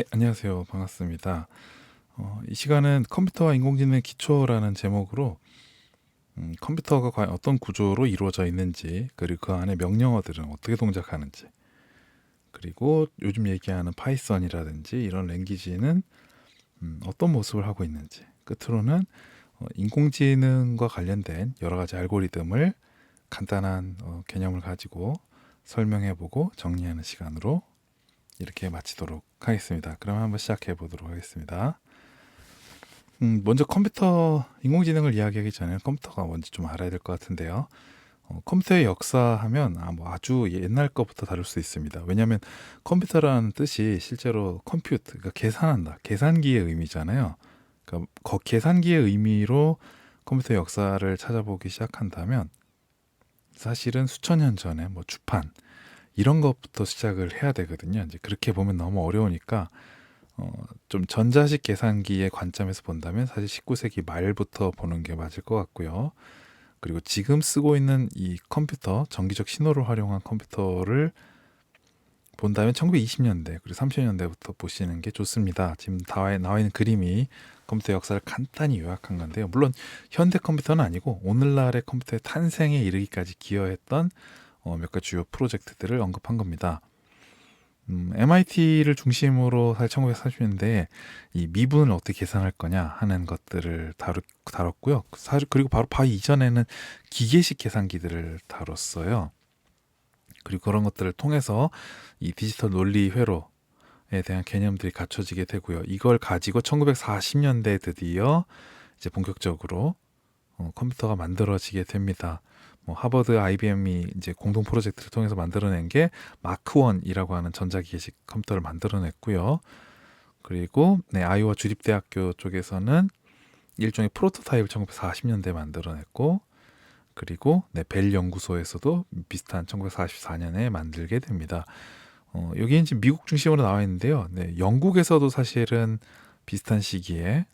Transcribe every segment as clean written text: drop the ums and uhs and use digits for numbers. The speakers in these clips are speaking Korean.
네, 안녕하세요. 반갑습니다. 이 시간은 컴퓨터와 인공지능의 기초라는 제목으로 컴퓨터가 과연 어떤 구조로 이루어져 있는지, 그리고 그 안에 명령어들은 어떻게 동작하는지, 그리고 요즘 얘기하는 파이썬이라든지 이런 랭귀지는 어떤 모습을 하고 있는지, 끝으로는 인공지능과 관련된 여러 가지 알고리즘을 간단한 개념을 가지고 설명해보고 정리하는 시간으로 이렇게 마치도록 하겠습니다. 그럼 한번 시작해 보도록 하겠습니다. 먼저 컴퓨터 인공지능을 이야기하기 전에 컴퓨터가 뭔지 좀 알아야 될 것 같은데요. 컴퓨터의 역사하면 뭐 아주 옛날 것부터 다룰 수 있습니다. 왜냐하면 컴퓨터라는 뜻이 실제로 컴퓨트, 그러니까 계산한다, 계산기의 의미잖아요. 그러니까 계산기의 의미로 컴퓨터 역사를 찾아보기 시작한다면 사실은 수천 년 전에 뭐 주판 이런 것부터 시작을 해야 되거든요. 이제 그렇게 보면 너무 어려우니까 좀 전자식 계산기의 관점에서 본다면 사실 19세기 말부터 보는 게 맞을 것 같고요. 그리고 지금 쓰고 있는 이 컴퓨터, 전기적 신호를 활용한 컴퓨터를 본다면 1920년대 그리고 30년대부터 보시는 게 좋습니다. 지금 나와 있는 그림이 컴퓨터 역사를 간단히 요약한 건데요. 물론 현대 컴퓨터는 아니고 오늘날의 컴퓨터의 탄생에 이르기까지 기여했던 몇 가지 주요 프로젝트들을 언급한 겁니다. MIT를 중심으로 사실 1940년대에 이 미분을 어떻게 계산할 거냐 하는 것들을 다뤘고요. 사실 그리고 바로 이전에는 기계식 계산기들을 다뤘어요. 그리고 그런 것들을 통해서 이 디지털 논리 회로에 대한 개념들이 갖춰지게 되고요. 이걸 가지고 1940년대에 드디어 이제 본격적으로 컴퓨터가 만들어지게 됩니다. 뭐 하버드, IBM이 이제 공동 프로젝트를 통해서 만들어낸 게 마크 1이라고 하는 전자기계식 컴퓨터를 만들어냈고요. 그리고 아이오와 주립대학교 쪽에서는 일종의 프로토타입을 1940년대에 만들어냈고, 그리고 벨 연구소에서도 비슷한 1944년에 만들게 됩니다. 여기 이제 미국 중심으로 나와 있는데요. 영국에서도 사실은 비슷한 시기에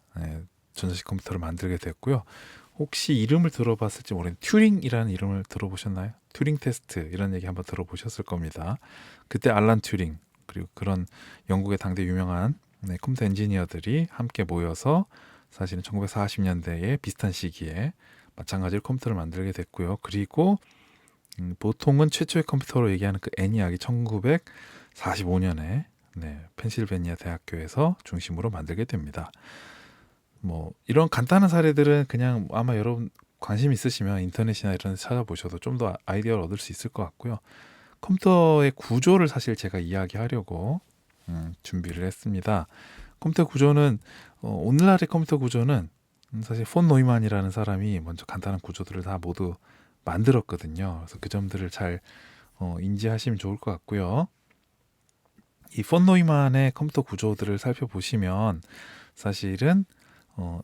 전자식 컴퓨터를 만들게 됐고요. 혹시 이름을 들어봤을지 모르겠는데 튜링이라는 이름을 들어보셨나요? 튜링 테스트 이런 얘기 한번 들어보셨을 겁니다. 그때 알란 튜링 그리고 그런 영국의 당대 유명한 컴퓨터 엔지니어들이 함께 모여서 사실은 1940년대에 비슷한 시기에 마찬가지로 컴퓨터를 만들게 됐고요. 그리고 보통은 최초의 컴퓨터로 얘기하는 그 ENIAC이 1945년에 펜실베니아 대학교에서 중심으로 만들게 됩니다. 뭐 이런 간단한 사례들은 그냥 아마 여러분 관심 있으시면 인터넷이나 이런 데 찾아보셔도 좀 더 아이디어를 얻을 수 있을 것 같고요. 컴퓨터의 구조를 사실 제가 이야기하려고 준비를 했습니다. 컴퓨터 구조는 오늘날의 컴퓨터 구조는 사실 폰 노이만이라는 사람이 먼저 간단한 구조들을 다 모두 만들었거든요. 그래서 그 점들을 잘 인지하시면 좋을 것 같고요. 이 폰 노이만의 컴퓨터 구조들을 살펴보시면 사실은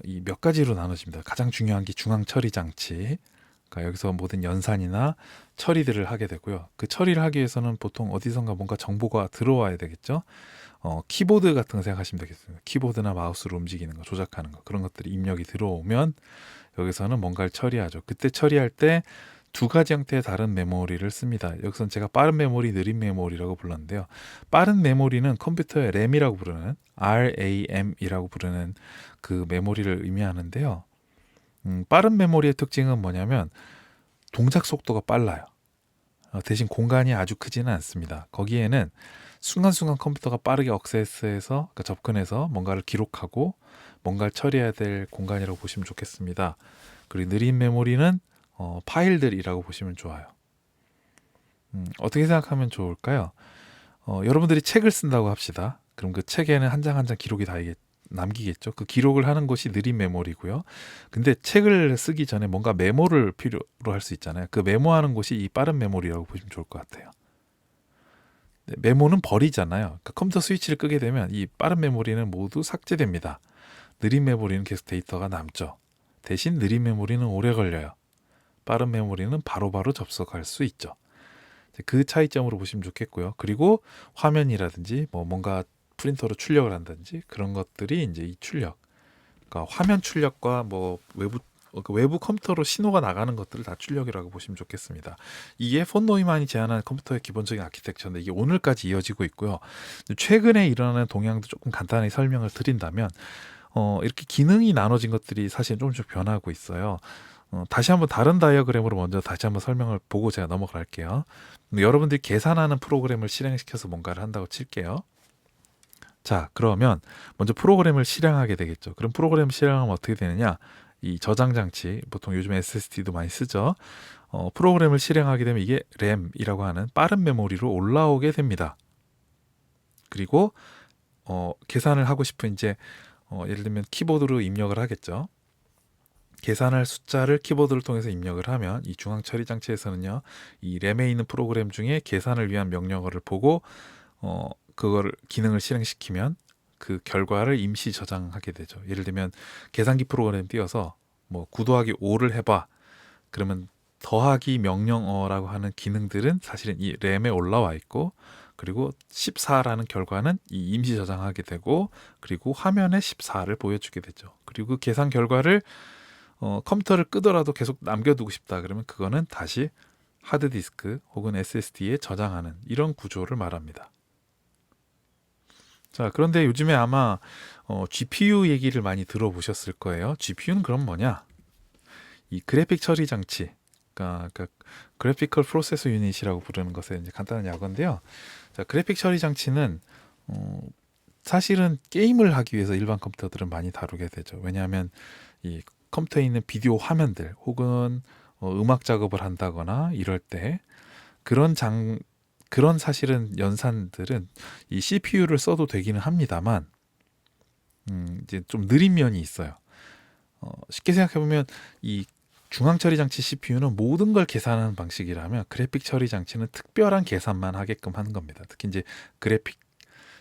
이 몇 가지로 나눠집니다. 가장 중요한 게 중앙 처리 장치. 그러니까 여기서 모든 연산이나 처리들을 하게 되고요. 그 처리를 하기 위해서는 보통 어디선가 뭔가 정보가 들어와야 되겠죠. 키보드 같은 거 생각하시면 되겠습니다. 키보드나 마우스로 움직이는 거, 조작하는 거 그런 것들이 입력이 들어오면 여기서는 뭔가를 처리하죠. 그때 처리할 때 두 가지 형태의 다른 메모리를 씁니다. 여기서는 제가 빠른 메모리, 느린 메모리라고 불렀는데요. 빠른 메모리는 컴퓨터의 램이라고 부르는 RAM이라고 부르는 그 메모리를 의미하는데요. 빠른 메모리의 특징은 뭐냐면 동작 속도가 빨라요. 대신 공간이 아주 크지는 않습니다. 거기에는 순간순간 컴퓨터가 빠르게 억세스해서 그러니까 접근해서 뭔가를 기록하고 뭔가를 처리해야 될 공간이라고 보시면 좋겠습니다. 그리고 느린 메모리는 파일들이라고 보시면 좋아요. 어떻게 생각하면 좋을까요? 여러분들이 책을 쓴다고 합시다. 그럼 그 책에는 한 장 한 장 기록이 다 남기겠죠. 그 기록을 하는 것이 느린 메모리고요. 근데 책을 쓰기 전에 뭔가 메모를 필요로 할 수 있잖아요. 그 메모하는 곳이 이 빠른 메모리라고 보시면 좋을 것 같아요. 메모는 버리잖아요. 그러니까 컴퓨터 스위치를 끄게 되면 이 빠른 메모리는 모두 삭제됩니다. 느린 메모리는 계속 데이터가 남죠. 대신 느린 메모리는 오래 걸려요. 빠른 메모리는 바로바로 접속할 수 있죠. 그 차이점으로 보시면 좋겠고요. 그리고 화면이라든지 뭔가 프린터로 출력을 한다든지 그런 것들이 이제 이 출력, 그러니까 화면 출력과 뭐 외부 그 외부 컴퓨터로 신호가 나가는 것들을 다 출력이라고 보시면 좋겠습니다. 이게 폰 노이만이 제안한 컴퓨터의 기본적인 아키텍처인데 이게 오늘까지 이어지고 있고요. 최근에 일어나는 동향도 조금 간단히 설명을 드린다면 이렇게 기능이 나눠진 것들이 사실 조금씩 변하고 있어요. 다시 한번 다른 다이어그램으로 먼저 다시 한번 설명을 보고 제가 넘어갈게요. 여러분들이 계산하는 프로그램을 실행시켜서 뭔가를 한다고 칠게요. 자, 그러면 먼저 프로그램을 실행하게 되겠죠. 그럼 프로그램 실행하면 어떻게 되느냐? 이 저장 장치, 보통 요즘 SSD도 많이 쓰죠. 프로그램을 실행하게 되면 이게 램이라고 하는 빠른 메모리로 올라오게 됩니다. 그리고 계산을 하고 싶은 이제 예를 들면 키보드로 입력을 하겠죠. 계산할 숫자를 키보드를 통해서 입력을 하면 이 중앙 처리 장치에서는요, 이 램에 있는 프로그램 중에 계산을 위한 명령어를 보고 그걸 기능을 실행시키면 그 결과를 임시 저장하게 되죠. 예를 들면 계산기 프로그램 띄워서 뭐 9 더하기 5를 해봐. 그러면 더하기 명령어라고 하는 기능들은 사실은 이 램에 올라와 있고, 그리고 14라는 결과는 이 임시 저장하게 되고, 그리고 화면에 14를 보여주게 되죠. 그리고 그 계산 결과를 컴퓨터를 끄더라도 계속 남겨두고 싶다 그러면 그거는 다시 하드디스크 혹은 SSD에 저장하는 이런 구조를 말합니다. 자, 그런데 요즘에 아마 GPU 얘기를 많이 들어보셨을 거예요. GPU는 그럼 뭐냐? 이 그래픽 처리 장치, 그러니까 그래피컬 프로세서 유닛이라고 부르는 것의 이제 간단한 약어인데요. 자, 그래픽 처리 장치는 사실은 게임을 하기 위해서 일반 컴퓨터들은 많이 다루게 되죠. 왜냐하면 이 컴퓨터에 있는 비디오 화면들 혹은 음악 작업을 한다거나 이럴 때 그런 사실은 연산들은 이 CPU를 써도 되기는 합니다만 이제 좀 느린 면이 있어요. 쉽게 생각해 보면 이 중앙 처리 장치 CPU는 모든 걸 계산하는 방식이라면 그래픽 처리 장치는 특별한 계산만 하게끔 하는 겁니다. 특히 이제 그래픽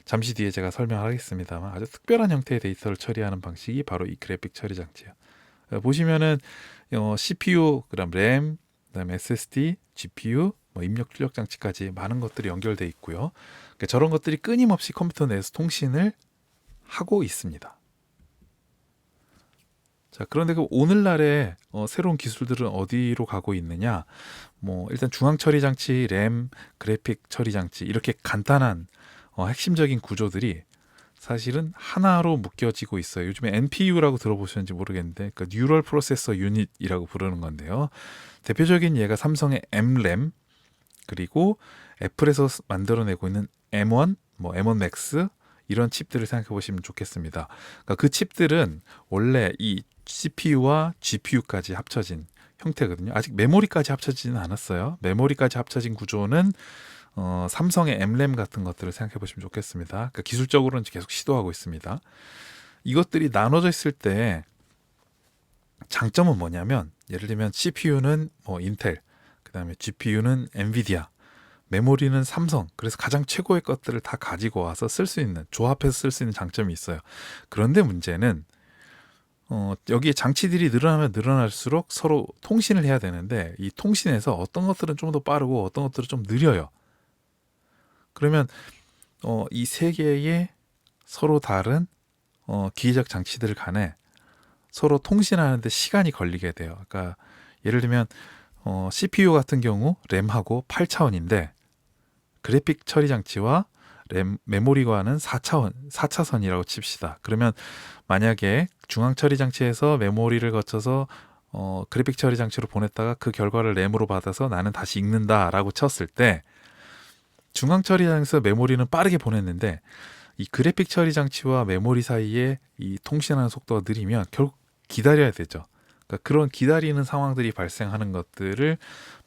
잠시 뒤에 제가 설명하겠습니다만 아주 특별한 형태의 데이터를 처리하는 방식이 바로 이 그래픽 처리 장치예요. 보시면은 CPU, 그다음 램, 그다음에 SSD, GPU, 뭐 입력 출력 장치까지 많은 것들이 연결돼 있고요. 그러니까 저런 것들이 끊임없이 컴퓨터 내에서 통신을 하고 있습니다. 자, 그런데 그 오늘날의 새로운 기술들은 어디로 가고 있느냐? 뭐 일단 중앙 처리 장치, 램, 그래픽 처리 장치 이렇게 간단한 핵심적인 구조들이 사실은 하나로 묶여지고 있어요. 요즘에 NPU라고 들어보셨는지 모르겠는데, 그 뉴럴 프로세서 유닛이라고 부르는 건데요. 대표적인 예가 삼성의 M램, 그리고 애플에서 만들어내고 있는 M1, 뭐 M1 Max 이런 칩들을 생각해 보시면 좋겠습니다. 그러니까 그 칩들은 원래 이 CPU와 GPU까지 합쳐진 형태거든요. 아직 메모리까지 합쳐지지는 않았어요. 메모리까지 합쳐진 구조는 삼성의 M램 같은 것들을 생각해 보시면 좋겠습니다. 그러니까 기술적으로는 계속 시도하고 있습니다. 이것들이 나눠져 있을 때 장점은 뭐냐면 예를 들면 CPU는 뭐 인텔, 그다음에 GPU는 엔비디아, 메모리는 삼성. 그래서 가장 최고의 것들을 다 가지고 와서 쓸 수 있는, 조합해서 쓸 수 있는 장점이 있어요. 그런데 문제는 여기에 장치들이 늘어나면 늘어날수록 서로 통신을 해야 되는데 이 통신에서 어떤 것들은 좀 더 빠르고 어떤 것들은 좀 느려요. 그러면 이 세 개의 서로 다른 기계적 장치들 간에 서로 통신하는데 시간이 걸리게 돼요. 그러니까 예를 들면 CPU 같은 경우 램하고 8차원인데 그래픽 처리 장치와 램 메모리와는 4차선이라고 칩시다. 그러면 만약에 중앙 처리 장치에서 메모리를 거쳐서 그래픽 처리 장치로 보냈다가 그 결과를 램으로 받아서 나는 다시 읽는다라고 쳤을 때 중앙 처리 장치에서 메모리는 빠르게 보냈는데 이 그래픽 처리 장치와 메모리 사이에 이 통신하는 속도가 느리면 결국 기다려야 되죠. 그러니까 그런 기다리는 상황들이 발생하는 것들을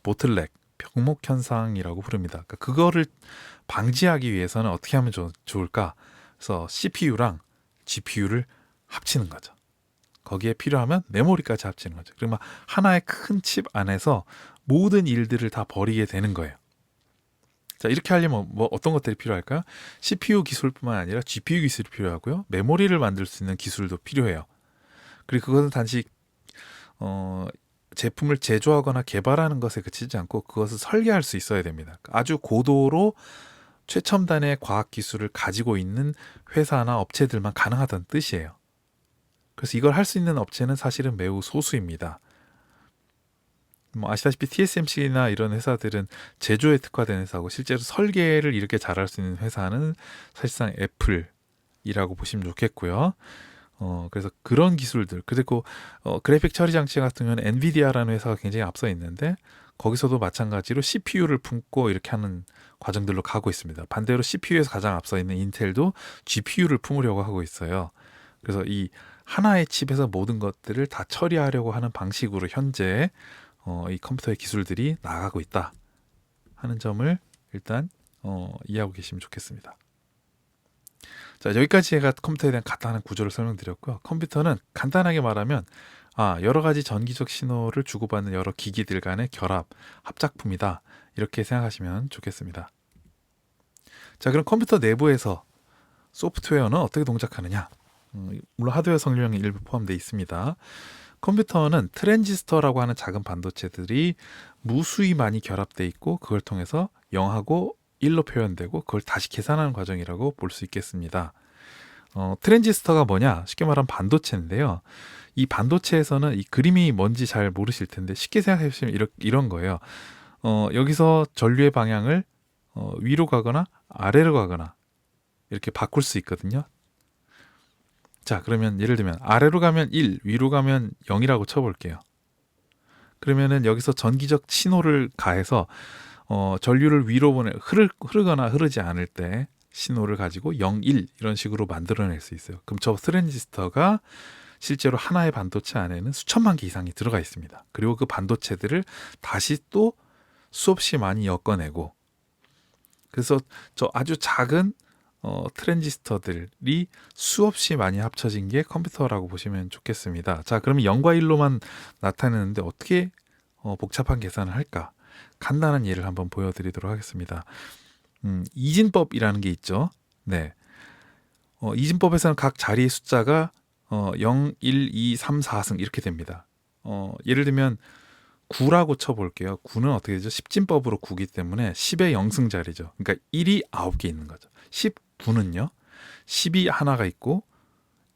보틀렉, 병목 현상이라고 부릅니다. 그러니까 그거를 방지하기 위해서는 어떻게 하면 좋을까? 그래서 CPU랑 GPU를 합치는 거죠. 거기에 필요하면 메모리까지 합치는 거죠. 그러면 하나의 큰 칩 안에서 모든 일들을 다 벌이게 되는 거예요. 자, 이렇게 하려면 뭐 어떤 것들이 필요할까요? CPU 기술뿐만 아니라 GPU 기술이 필요하고요. 메모리를 만들 수 있는 기술도 필요해요. 그리고 그것은 단지 제품을 제조하거나 개발하는 것에 그치지 않고 그것을 설계할 수 있어야 됩니다. 아주 고도로 최첨단의 과학 기술을 가지고 있는 회사나 업체들만 가능하다는 뜻이에요. 그래서 이걸 할 수 있는 업체는 사실은 매우 소수입니다. 뭐 아시다시피 TSMC나 이런 회사들은 제조에 특화된 회사고 실제로 설계를 이렇게 잘할 수 있는 회사는 사실상 애플이라고 보시면 좋겠고요. 그래서 그런 기술들 그리고 그래픽 처리 장치 같은 경우는 엔비디아라는 회사가 굉장히 앞서 있는데 거기서도 마찬가지로 CPU를 품고 이렇게 하는 과정들로 가고 있습니다. 반대로 CPU에서 가장 앞서 있는 인텔도 GPU를 품으려고 하고 있어요. 그래서 이 하나의 칩에서 모든 것들을 다 처리하려고 하는 방식으로 현재 이 컴퓨터의 기술들이 나가고 있다 하는 점을 일단 이해하고 계시면 좋겠습니다. 자, 여기까지 제가 컴퓨터에 대한 간단한 구조를 설명드렸고요. 컴퓨터는 간단하게 말하면 여러 가지 전기적 신호를 주고받는 여러 기기들 간의 결합, 합작품이다. 이렇게 생각하시면 좋겠습니다. 자, 그럼 컴퓨터 내부에서 소프트웨어는 어떻게 동작하느냐? 물론 하드웨어 성능이 일부 포함되어 있습니다. 컴퓨터는 트랜지스터라고 하는 작은 반도체들이 무수히 많이 결합되어 있고 그걸 통해서 0하고 1로 표현되고 그걸 다시 계산하는 과정이라고 볼 수 있겠습니다. 트랜지스터가 뭐냐? 쉽게 말하면 반도체인데요. 이 반도체에서는 이 그림이 뭔지 잘 모르실 텐데 쉽게 생각해 보시면 이런 거예요. 여기서 전류의 방향을 위로 가거나 아래로 가거나 이렇게 바꿀 수 있거든요. 자, 그러면 예를 들면 아래로 가면 1, 위로 가면 0이라고 쳐볼게요. 그러면은 여기서 전기적 신호를 가해서 전류를 위로 흐르거나 흐르지 않을 때 신호를 가지고 0, 1 이런 식으로 만들어낼 수 있어요. 그럼 저 트랜지스터가 실제로 하나의 반도체 안에는 수천만 개 이상이 들어가 있습니다. 그리고 그 반도체들을 다시 또 수없이 많이 엮어내고 그래서 저 아주 작은 트랜지스터들이 수없이 많이 합쳐진 게 컴퓨터라고 보시면 좋겠습니다. 자, 그러면 0과 1로만 나타내는데 어떻게 복잡한 계산을 할까? 간단한 예를 한번 보여드리도록 하겠습니다. 이진법이라는 게 있죠. 네. 이진법에서는 각 자리의 숫자가 0, 1, 2, 3, 4승 이렇게 됩니다. 예를 들면 9라고 쳐볼게요. 9는 어떻게 되죠? 10진법으로 9기 때문에 10의 0승 자리죠. 그러니까 1이 9개 있는 거죠. 19는요. 10이 하나가 있고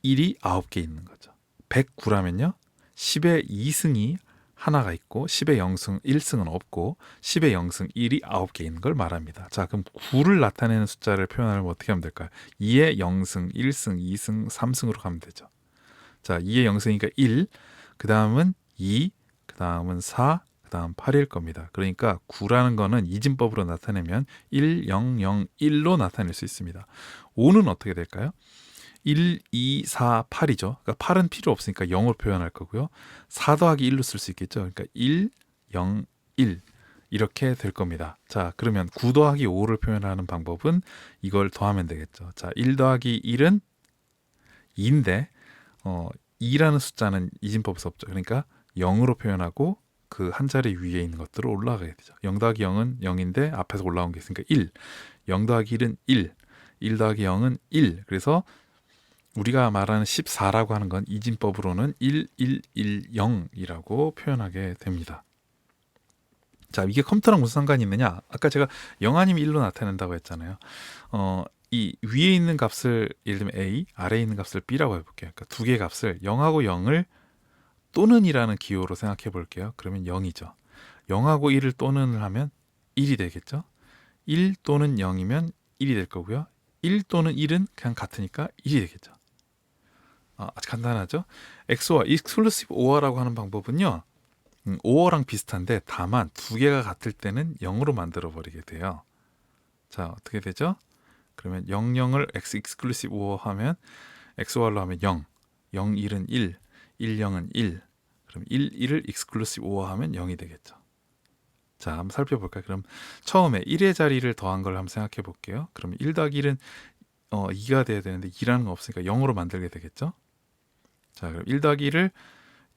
1이 9개 있는 거죠. 109라면요. 10의 2승이 하나가 있고 10의 0승 1승은 없고 10의 0승 1이 9개 있는 걸 말합니다. 자, 그럼 9를 나타내는 숫자를 표현하면 어떻게 하면 될까요? 2의 0승, 1승, 2승, 3승으로 가면 되죠. 자, 2의 0승이니까 1, 그 다음은 2, 그 다음은 4, 그 다음 8일 겁니다. 그러니까 9라는 거는 이진법으로 나타내면 1, 0, 0, 1로 나타낼 수 있습니다. 5는 어떻게 될까요? 1, 2, 4, 8이죠. 그러니까 8은 필요 없으니까 0으로 표현할 거고요. 4 더하기 1로 쓸 수 있겠죠. 그러니까 1, 0, 1 이렇게 될 겁니다. 자, 그러면 9 더하기 5를 표현하는 방법은 이걸 더하면 되겠죠. 자, 1 더하기 1은 2인데 2라는 숫자는 이진법에서 없죠. 그러니까 0으로 표현하고 그 한 자리 위에 있는 것들을 올라가게 되죠. 0 더하기 0은 0인데 앞에서 올라온 게 있으니까 1. 0 더하기 1은 1. 1 더하기 0은 1. 그래서 우리가 말하는 14라고 하는 건 이진법으로는 1, 1, 1, 0이라고 표현하게 됩니다. 자, 이게 컴퓨터랑 무슨 상관이 있느냐? 아까 제가 0 아니면 1로 나타낸다고 했잖아요. 이 위에 있는 값을 예를 들면 A, 아래에 있는 값을 B라고 해볼게요. 그러니까 두 개의 값을 0하고 0을 또는이라는 기호로 생각해 볼게요. 그러면 0이죠. 0하고 1을 또는을 하면 1이 되겠죠. 1 또는 0이면 1이 될 거고요. 1 또는 1은 그냥 같으니까 1이 되겠죠. 아주 간단하죠. XOR, Exclusive OR라고 하는 방법은요. OR랑 비슷한데 다만 두 개가 같을 때는 0으로 만들어 버리게 돼요. 자, 어떻게 되죠? 그러면 0, 0을 Exclusive OR 하면 XOR로 하면 0, 0, 1은 1, 1, 0은 1. 그럼 1, 1을 Exclusive OR 하면 0이 되겠죠. 자, 한번 살펴볼까요? 그럼 처음에 1의 자리를 더한 걸 한번 생각해 볼게요. 그럼 1 더하기 1은 2가 돼야 되는데 2라는 거 없으니까 0으로 만들게 되겠죠. 자, 그럼 1 더하기 1을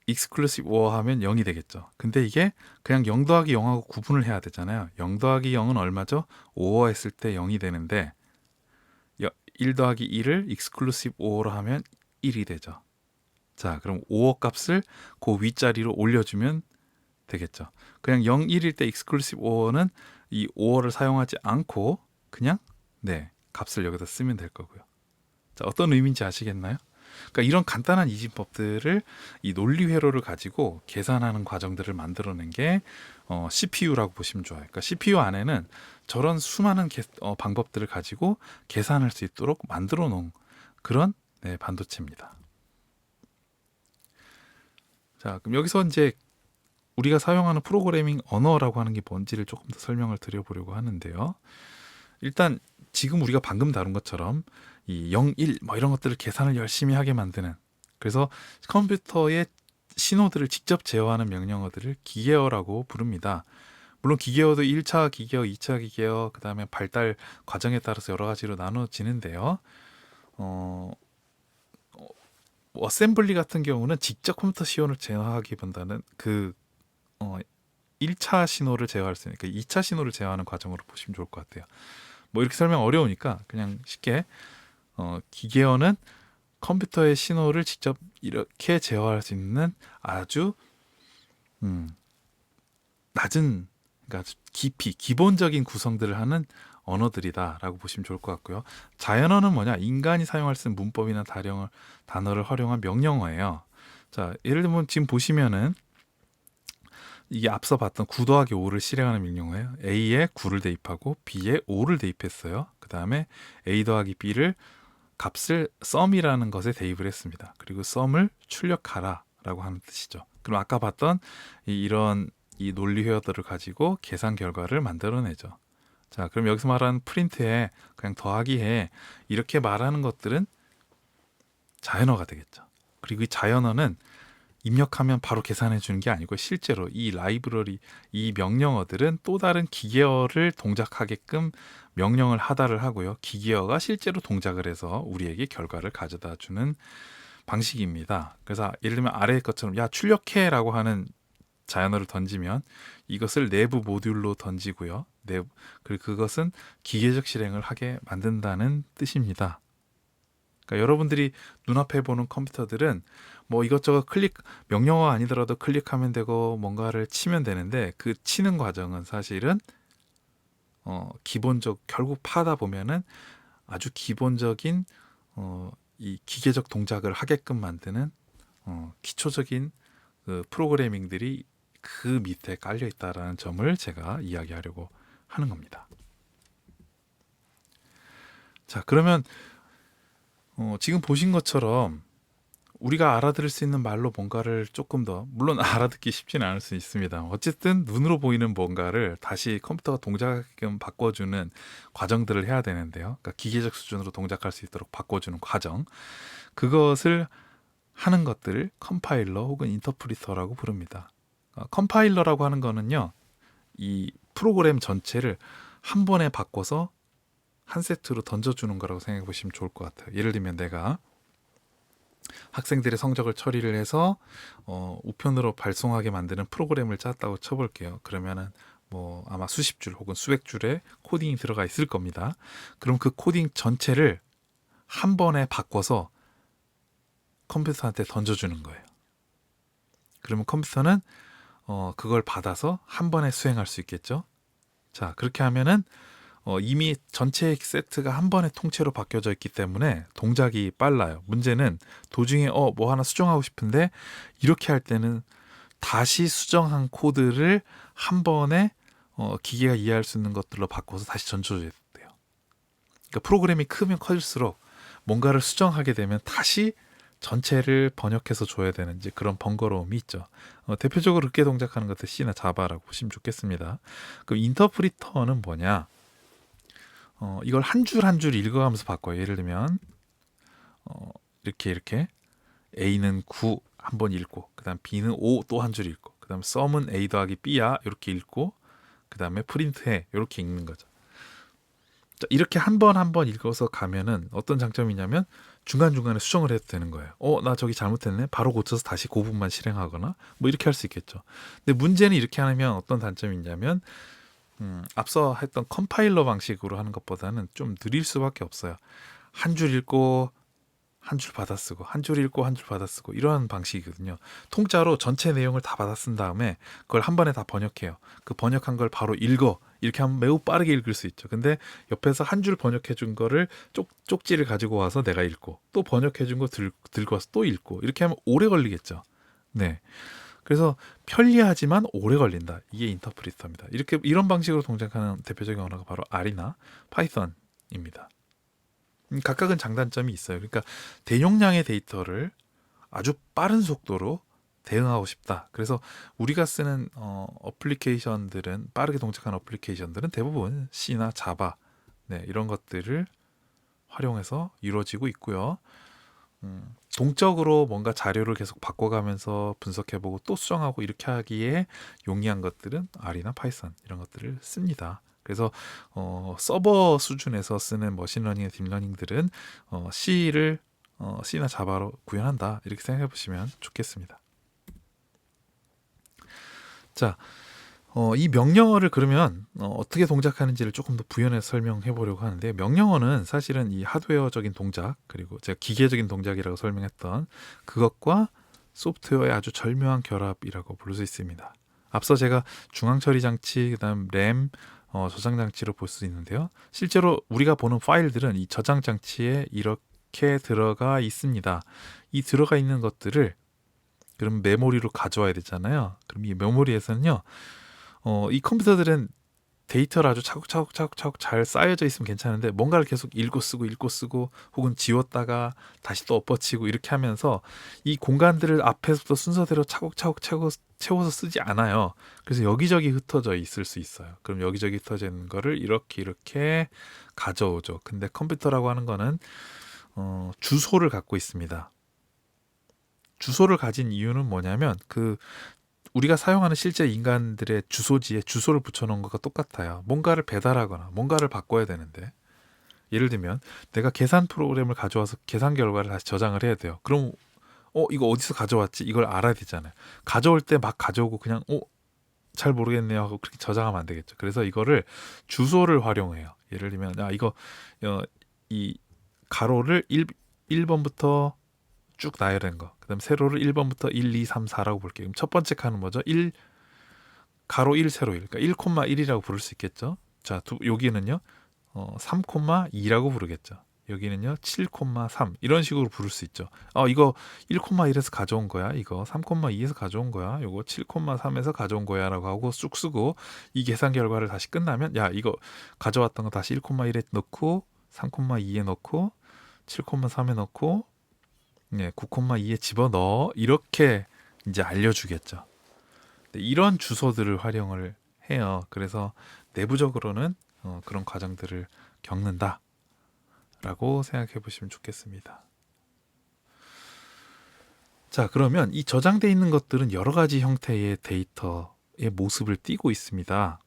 Exclusive OR 하면 0이 되겠죠. 근데 이게 그냥 0 더하기 0하고 구분을 해야 되잖아요. 0 더하기 0은 얼마죠? OR 했을 때 0이 되는데 1 더하기 1을 Exclusive OR로 하면 1이 되죠. 자, 그럼 OR 값을 그 윗자리로 올려주면 되겠죠. 그냥 0, 1일 때 Exclusive OR는 이 OR를 사용하지 않고 그냥 값을 여기다 쓰면 될 거고요. 자, 어떤 의미인지 아시겠나요? 그러니까 이런 간단한 이진법들을 이 논리 회로를 가지고 계산하는 과정들을 만들어낸 게 CPU라고 보시면 좋아요. 그러니까 CPU 안에는 저런 수많은 방법들을 가지고 계산할 수 있도록 만들어 놓은 그런 네, 반도체입니다. 자, 그럼 여기서 이제 우리가 사용하는 프로그래밍 언어라고 하는 게 뭔지를 조금 더 설명을 드려보려고 하는데요. 일단 지금 우리가 방금 다룬 것처럼 이 0, 1 뭐 이런 것들을 계산을 열심히 하게 만드는, 그래서 컴퓨터의 신호들을 직접 제어하는 명령어들을 기계어라고 부릅니다. 물론 기계어도 1차 기계어, 2차 기계어, 그 다음에 발달 과정에 따라서 여러 가지로 나눠지는데요. 어, 어셈블리 같은 경우는 직접 컴퓨터 신호를 제어하기보다는 어, 1차 신호를 제어할 수 있는, 그러니까 2차 신호를 제어하는 과정으로 보시면 좋을 것 같아요. 뭐 이렇게 설명 어려우니까 그냥 쉽게 기계어는 컴퓨터의 신호를 직접 이렇게 제어할 수 있는 아주 낮은, 그러니까 깊이 기본적인 구성들을 하는 언어들이다라고 보시면 좋을 것 같고요. 자연어는 뭐냐? 인간이 사용할 수 있는 문법이나 단어를 활용한 명령어예요. 자, 예를 들면 지금 보시면은 이게 앞서 봤던 9 더하기 5를 실행하는 명령어예요. A에 9를 대입하고 B에 5를 대입했어요. 그 다음에 A 더하기 B를 값을 sum이라는 것에 대입을 했습니다. 그리고 sum을 출력하라 라고 하는 뜻이죠. 그럼 아까 봤던 이런 논리 회화들을 가지고 계산 결과를 만들어내죠. 자, 그럼 여기서 말하는 프린트에 그냥 더하기해 이렇게 말하는 것들은 자연어가 되겠죠. 그리고 이 자연어는 입력하면 바로 계산해 주는 게 아니고 실제로 이 라이브러리, 이 명령어들은 또 다른 기계어를 동작하게끔 명령을 하다를 하고요. 기계어가 실제로 동작을 해서 우리에게 결과를 가져다 주는 방식입니다. 그래서 예를 들면 아래의 것처럼 야 출력해 라고 하는 자연어를 던지면 이것을 내부 모듈로 던지고요. 그리고 그것은 기계적 실행을 하게 만든다는 뜻입니다. 그러니까 여러분들이 눈앞에 보는 컴퓨터들은 뭐 이것저것 명령어가 아니더라도 클릭하면 되고 뭔가를 치면 되는데 그 치는 과정은 사실은 결국 파다 보면은 아주 기본적인 이 기계적 동작을 하게끔 만드는 기초적인 그 프로그래밍들이 그 밑에 깔려 있다라는 점을 제가 이야기하려고 하는 겁니다. 자, 그러면 지금 보신 것처럼 우리가 알아들을 수 있는 말로 뭔가를 조금 더, 물론 알아듣기 쉽지는 않을 수 있습니다. 어쨌든 눈으로 보이는 뭔가를 다시 컴퓨터가 동작하게끔 바꿔주는 과정들을 해야 되는데요. 그러니까 기계적 수준으로 동작할 수 있도록 바꿔주는 과정, 그것을 하는 것들을 컴파일러 혹은 인터프리터라고 부릅니다. 컴파일러라고 하는 거는요, 이 프로그램 전체를 한 번에 바꿔서 한 세트로 던져주는 거라고 생각해 보시면 좋을 것 같아요. 예를 들면 내가 학생들의 성적을 처리를 해서 우편으로 발송하게 만드는 프로그램을 짰다고 쳐볼게요. 그러면은 뭐 아마 수십 줄 혹은 수백 줄의 코딩이 들어가 있을 겁니다. 그럼 그 코딩 전체를 한 번에 바꿔서 컴퓨터한테 던져주는 거예요. 그러면 컴퓨터는 그걸 받아서 한 번에 수행할 수 있겠죠. 자, 그렇게 하면은 이미 전체 세트가 한 번에 통째로 바뀌어져 있기 때문에 동작이 빨라요. 문제는 도중에 뭐 하나 수정하고 싶은데 이렇게 할 때는 다시 수정한 코드를 한 번에 기계가 이해할 수 있는 것들로 바꿔서 다시 던져줘야 돼요. 그러니까 프로그램이 크면 커질수록 뭔가를 수정하게 되면 다시 전체를 번역해서 줘야 되는 이제 그런 번거로움이 있죠. 대표적으로 그렇게 동작하는 것들 C나 자바라고 보시면 좋겠습니다. 그럼 인터프리터는 뭐냐? 이걸 한 줄 한 줄 읽어가면서 바꿔요. 예를 들면 이렇게 A는 9 한 번 읽고, 그 다음 B는 5 또 한 줄 읽고, 그 다음 sum은 A 더하기 B야 이렇게 읽고, 그 다음에 프린트해 이렇게 읽는 거죠. 자, 이렇게 한 번 한 번 읽어서 가면은 어떤 장점이 있냐면 중간중간에 수정을 해도 되는 거예요. 나 저기 잘못했네. 바로 고쳐서 다시 그 부분만 실행하거나 뭐 이렇게 할 수 있겠죠. 근데 문제는 이렇게 하면 어떤 단점이 있냐면 앞서 했던 컴파일러 방식으로 하는 것보다는 좀 느릴 수밖에 없어요. 한 줄 읽고 한 줄 받아쓰고 한 줄 읽고 한 줄 받아쓰고 이러한 방식이거든요. 통짜로 전체 내용을 다 받아쓴 다음에 그걸 한 번에 다 번역해요. 그 번역한 걸 바로 읽어. 이렇게 하면 매우 빠르게 읽을 수 있죠. 근데 옆에서 한 줄 번역해 준 거를 쪽지를 가지고 와서 내가 읽고 또 번역해 준 거 들고 와서 또 읽고 이렇게 하면 오래 걸리겠죠. 네. 그래서 편리하지만 오래 걸린다. 이게 인터프리터입니다. 이렇게 이런 방식으로 동작하는 대표적인 언어가 바로 R이나 파이썬입니다. 각각은 장단점이 있어요. 그러니까 대용량의 데이터를 아주 빠른 속도로 대응하고 싶다. 그래서 우리가 쓰는 어플리케이션들은 빠르게 동작하는 어플리케이션들은 대부분 C나 자바 이런 것들을 활용해서 이루어지고 있고요. 동적으로 뭔가 자료를 계속 바꿔가면서 분석해보고 또 수정하고 이렇게 하기에 용이한 것들은 R이나 파이썬 이런 것들을 씁니다. 그래서 서버 수준에서 쓰는 머신러닝, 딥러닝들은 C나 자바로 구현한다 이렇게 생각해 보시면 좋겠습니다. 자, 이 명령어를 그러면 어떻게 동작하는지를 조금 더 부연해서 설명해 보려고 하는데 명령어는 사실은 이 하드웨어적인 동작 그리고 제가 기계적인 동작이라고 설명했던 그것과 소프트웨어의 아주 절묘한 결합이라고 부를 수 있습니다. 앞서 제가 중앙 처리 장치, 그다음 램, 저장 장치로 볼 수 있는데요. 실제로 우리가 보는 파일들은 이 저장 장치에 이렇게 들어가 있습니다. 이 들어가 있는 것들을 그럼 메모리로 가져와야 되잖아요. 그럼 이 메모리에서는요. 이 컴퓨터들은 데이터를 아주 차곡차곡 잘 쌓여져 있으면 괜찮은데 뭔가를 계속 읽고 쓰고 혹은 지웠다가 다시 또 엎어치고 이렇게 하면서 이 공간들을 앞에서부터 순서대로 차곡차곡 채워서 쓰지 않아요. 그래서 여기저기 흩어져 있을 수 있어요. 그럼 여기저기 흩어져 있는 거를 이렇게 가져오죠. 근데 컴퓨터라고 하는 거는 주소를 갖고 있습니다. 주소를 가진 이유는 뭐냐면 우리가 사용하는 실제 인간들의 주소지에 주소를 붙여놓은 것과 똑같아요. 뭔가를 배달하거나 뭔가를 바꿔야 되는데 예를 들면 내가 계산 프로그램을 가져와서 계산 결과를 다시 저장을 해야 돼요. 그럼 이거 어디서 가져왔지? 이걸 알아야 되잖아요. 가져올 때 막 가져오고 그냥 잘 모르겠네요 하고 그렇게 저장하면 안 되겠죠. 그래서 이거를 주소를 활용해요. 예를 들면 이거 이 가로를 1번부터 쭉 나열한 거. 그다음 세로를 1번부터 1, 2, 3, 4라고 볼게요. 그럼 첫 번째 칸은 뭐죠? 1 가로 1 세로 1. 그러니까 1,1이라고 부를 수 있겠죠. 자, 여기는요. 3,2라고 부르겠죠. 여기는요. 7,3 이런 식으로 부를 수 있죠. 이거 1,1에서 가져온 거야. 이거 3,2에서 가져온 거야. 이거 7,3에서 가져온 거야라고 하고 쑥 쓰고 이 계산 결과를 다시 끝나면 이거 가져왔던 거 다시 1,1에 넣고 3,2에 넣고 7,3에 넣고 9,2에 집어넣어 이렇게 이제 알려주겠죠. 이런 주소들을 활용을 해요. 그래서 내부적으로는 그런 과정들을 겪는다라고 생각해 보시면 좋겠습니다. 자, 그러면 이 저장돼 있는 것들은 여러 가지 형태의 데이터의 모습을 띠고 있습니다.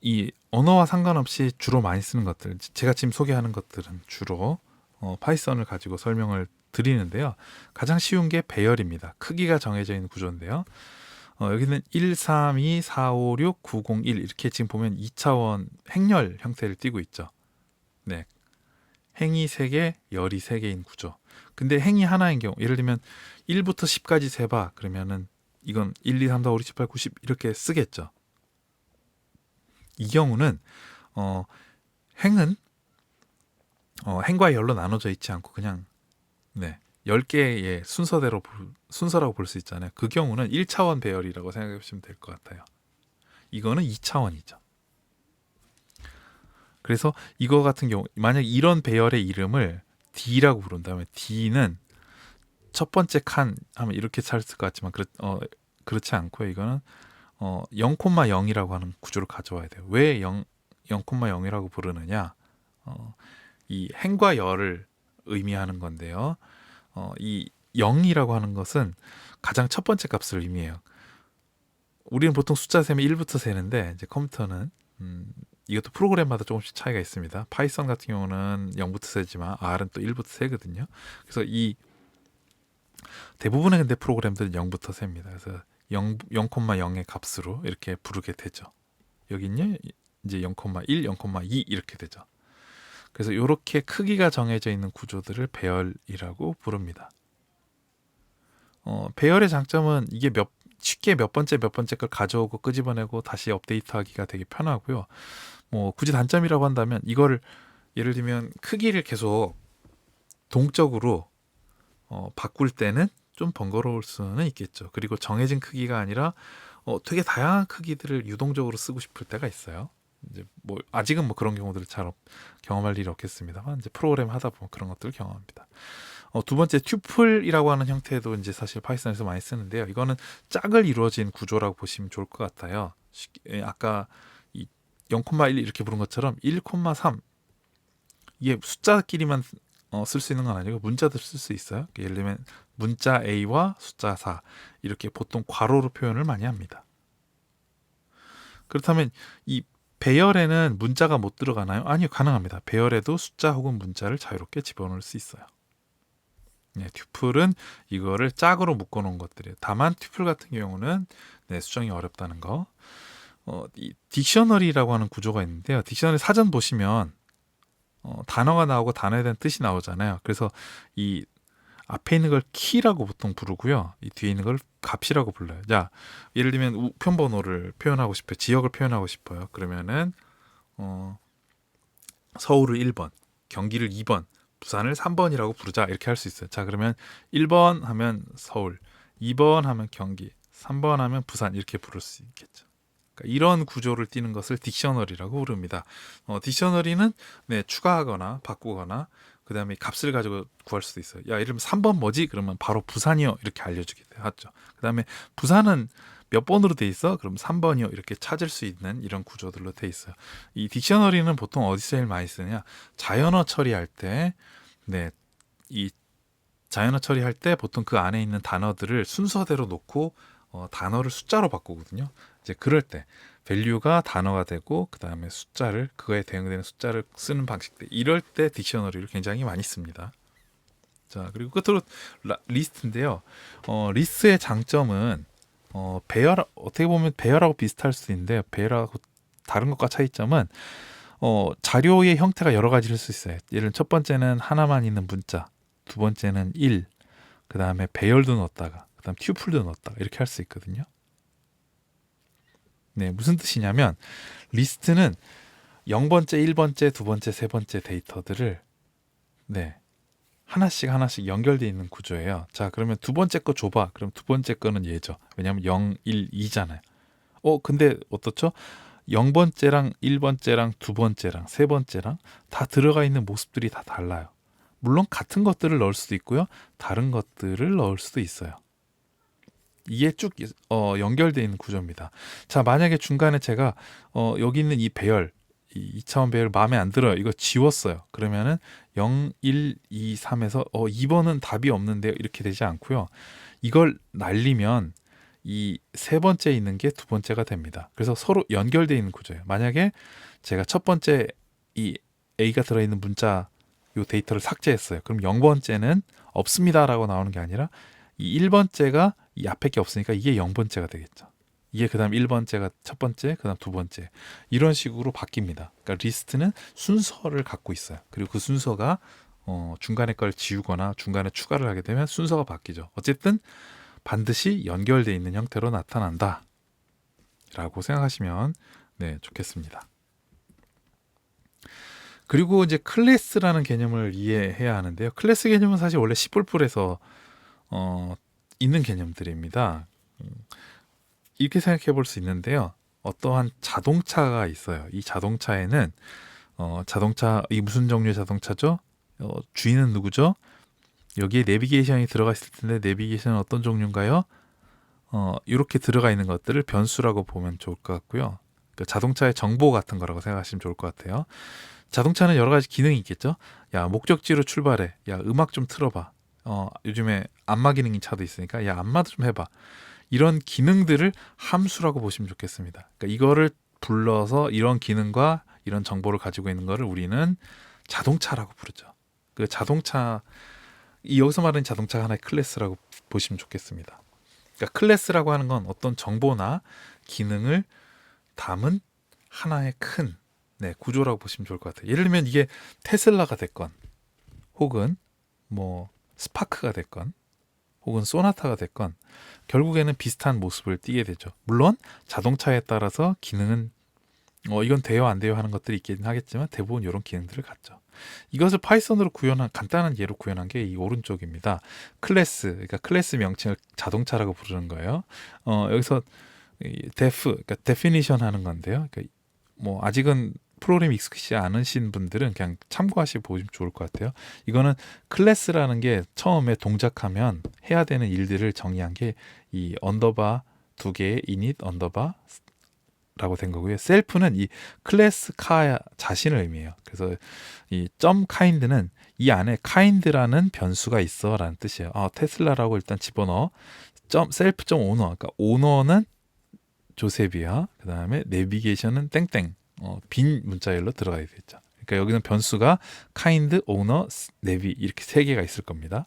이 언어와 상관없이 주로 많이 쓰는 것들, 제가 지금 소개하는 것들은 주로 파이썬을 가지고 설명을 드리는데요. 가장 쉬운 게 배열입니다. 크기가 정해져 있는 구조인데요. 여기는 1, 3, 2, 4, 5, 6, 9, 0, 1 이렇게 지금 보면 2차원 행렬 형태를 띠고 있죠. 네, 행이 3개, 열이 3개인 구조. 근데 행이 하나인 경우 예를 들면 1부터 10까지 세봐 그러면은 이건 1, 2, 3, 4, 5, 6, 7, 8, 9, 10 이렇게 쓰겠죠. 이 경우는 행은 행과 열로 나눠져 있지 않고 그냥 10개의 순서라고 볼 수 있잖아요. 그 경우는 1차원 배열이라고 생각해 보시면 될 것 같아요. 이거는 2차원이죠. 그래서 이거 같은 경우 만약 이런 배열의 이름을 D라고 부른다면 D는 첫 번째 칸 하면 이렇게 찾을 것 같지만 그렇지 않고요. 이거는 0,0이라고 하는 구조를 가져와야 돼요. 왜 0,0이라고 부르느냐? 이 행과 열을 의미하는 건데요. 이 0이라고 하는 것은 가장 첫 번째 값을 의미해요. 우리는 보통 숫자 세면 1부터 세는데 이제 컴퓨터는 이것도 프로그램마다 조금씩 차이가 있습니다. 파이썬 같은 경우는 0부터 세지만 R은 또 1부터 세거든요. 그래서 이 대부분의 근데 프로그램들은 0부터 셉니다. 그래서 0,0의 값으로 이렇게 부르게 되죠. 여기는요 이제 0,1, 0,2 이렇게 되죠. 그래서 이렇게 크기가 정해져 있는 구조들을 배열이라고 부릅니다. 배열의 장점은 이게 쉽게 몇 번째 걸 가져오고 끄집어내고 다시 업데이트하기가 되게 편하고요. 뭐 굳이 단점이라고 한다면 이거를 예를 들면 크기를 계속 동적으로 바꿀 때는 좀 번거로울 수는 있겠죠. 그리고 정해진 크기가 아니라 되게 다양한 크기들을 유동적으로 쓰고 싶을 때가 있어요. 이제 뭐 아직은 뭐 그런 경우들을 잘 경험할 일이 없겠습니다만 이제 프로그램 하다 보면 그런 것들을 경험합니다. 두 번째 튜플이라고 하는 형태도 이제 사실 파이썬에서 많이 쓰는데요. 이거는 짝을 이루어진 구조라고 보시면 좋을 것 같아요. 아까 이 0,1 이렇게 부른 것처럼 1,3 이게 숫자끼리만 쓸 수 있는 건 아니고 문자도 쓸 수 있어요. 예를 들면 문자 A와 숫자 4 이렇게 보통 괄호로 표현을 많이 합니다. 그렇다면 이 배열에는 문자가 못 들어가나요? 아니요, 가능합니다. 배열에도 숫자 혹은 문자를 자유롭게 집어넣을 수 있어요. 네, 튜플은 이거를 짝으로 묶어놓은 것들이에요. 다만 튜플 같은 경우는 수정이 어렵다는 거. 이 딕셔너리라고 하는 구조가 있는데요. 딕셔너리 사전 보시면 단어가 나오고 단어에 대한 뜻이 나오잖아요. 그래서 이 앞에 있는 걸 키라고 보통 부르고요. 이 뒤에 있는 걸 값이라고 불러요. 자, 예를 들면 우편번호를 표현하고 싶어요. 지역을 표현하고 싶어요. 그러면은 서울을 1번, 경기를 2번, 부산을 3번이라고 부르자 이렇게 할 수 있어요. 자, 그러면 1번 하면 서울, 2번 하면 경기, 3번 하면 부산 이렇게 부를 수 있겠죠. 그러니까 이런 구조를 띠는 것을 딕셔너리라고 부릅니다. 딕셔너리는 추가하거나 바꾸거나 그 다음에 값을 가지고 구할 수도 있어요. 야, 이러면 3번 뭐지? 그러면 바로 부산이요 이렇게 알려주게 하죠. 그 다음에 부산은 몇 번으로 돼 있어? 그럼 3번이요 이렇게 찾을 수 있는 이런 구조들로 돼 있어요. 이 딕셔너리는 보통 어디서 제일 많이 쓰냐? 자연어 처리할 때, 이 자연어 처리할 때 보통 그 안에 있는 단어들을 순서대로 놓고 단어를 숫자로 바꾸거든요. 이제 그럴 때 밸류가 단어가 되고 그 다음에 숫자를 그거에 대응되는 숫자를 쓰는 방식들 이럴 때 딕셔너리를 굉장히 많이 씁니다. 자, 그리고 끝으로 리스트인데요. 리스트의 장점은 배열 어떻게 보면 배열하고 비슷할 수 있는데 배열하고 다른 것과 차이점은 자료의 형태가 여러 가지일 수 있어요. 예를 들면 첫 번째는 하나만 있는 문자, 두 번째는 1, 그 다음에 배열도 넣었다가 그 다음 튜플도 넣었다가 이렇게 할 수 있거든요. 네, 무슨 뜻이냐면 리스트는 0번째, 1번째, 두 번째, 세 번째 데이터들을 하나씩 연결되어 있는 구조예요. 자, 그러면 두 번째 거 줘봐. 그럼 두 번째 거는 얘죠. 왜냐하면 0, 1, 2잖아요. 근데 어떻죠? 0번째랑 1번째랑 두 번째랑 세 번째랑 다 들어가 있는 모습들이 다 달라요. 물론 같은 것들을 넣을 수도 있고요. 다른 것들을 넣을 수도 있어요. 이게 쭉 연결되어 있는 구조입니다. 자, 만약에 중간에 제가 여기 있는 이 배열, 이 2차원 배열 마음에 안 들어요. 이거 지웠어요. 그러면은 0, 1, 2, 3에서 2번은 답이 없는데요. 이렇게 되지 않고요. 이걸 날리면 이 세 번째 있는 게 두 번째가 됩니다. 그래서 서로 연결되어 있는 구조예요. 만약에 제가 첫 번째 이 A가 들어있는 문자 요 데이터를 삭제했어요. 그럼 0번째는 없습니다라고 나오는 게 아니라 이 1번째가 이 앞에 게 없으니까 이게 0번째가 되겠죠. 이게 그 다음 1번째가 첫 번째, 그 다음 두 번째 이런 식으로 바뀝니다. 그러니까 리스트는 순서를 갖고 있어요. 그리고 그 순서가 중간에 걸 지우거나 중간에 추가를 하게 되면 순서가 바뀌죠. 어쨌든 반드시 연결되어 있는 형태로 나타난다 라고 생각하시면 좋겠습니다. 그리고 이제 클래스라는 개념을 이해해야 하는데요. 클래스 개념은 사실 원래 C++에서 있는 개념들입니다. 이렇게 생각해 볼 수 있는데요. 어떠한 자동차가 있어요. 이 자동차에는 자동차 이 무슨 종류의 자동차죠? 주인은 누구죠? 여기에 내비게이션이 들어가 있을 텐데 내비게이션은 어떤 종류인가요? 이렇게 들어가 있는 것들을 변수라고 보면 좋을 것 같고요. 그러니까 자동차의 정보 같은 거라고 생각하시면 좋을 것 같아요. 자동차는 여러 가지 기능이 있겠죠. 야, 목적지로 출발해. 야, 음악 좀 틀어봐. 요즘에 안마 기능인 차도 있으니까 야, 안마도 좀 해봐. 이런 기능들을 함수라고 보시면 좋겠습니다. 그러니까 이거를 불러서 이런 기능과 이런 정보를 가지고 있는 거를 우리는 자동차라고 부르죠. 그 자동차 여기서 말하는 자동차가 하나의 클래스라고 보시면 좋겠습니다. 그러니까 클래스라고 하는 건 어떤 정보나 기능을 담은 하나의 큰 네, 구조라고 보시면 좋을 것 같아요. 예를 들면 이게 테슬라가 됐건 혹은 뭐 스파크가 됐건 혹은 소나타가 됐건 결국에는 비슷한 모습을 띠게 되죠. 물론 자동차에 따라서 기능은 이건 돼요 안 돼요 하는 것들이 있긴 하겠지만 대부분 이런 기능들을 갖죠. 이것을 파이썬으로 구현한 간단한 예로 구현한 게 이 오른쪽입니다. 클래스, 그러니까 클래스 명칭을 자동차라고 부르는 거예요. 여기서 이 그러니까 데피니션 하는 건데요. 그러니까 뭐 아직은 프로그램 익숙하지 않으신 분들은 그냥 참고하시고 보시면 좋을 것 같아요. 이거는 클래스라는 게 처음에 동작하면 해야 되는 일들을 정의한 게 이 언더바 두 개의 init 언더바 라고 된 거고요. 셀프는 이 클래스 카 자신을 의미해요. 그래서 이 점 카인드는 이 안에 카인드라는 변수가 있어라는 뜻이에요. 테슬라라고 일단 집어넣어. 점 셀프 점 오너. 그러니까 오너는 조셉이야. 그 다음에 내비게이션은 땡땡. 빈 문자열로 들어가야 되겠죠. 그러니까 여기는 변수가 kind, owner, 내비 이렇게 세 개가 있을 겁니다.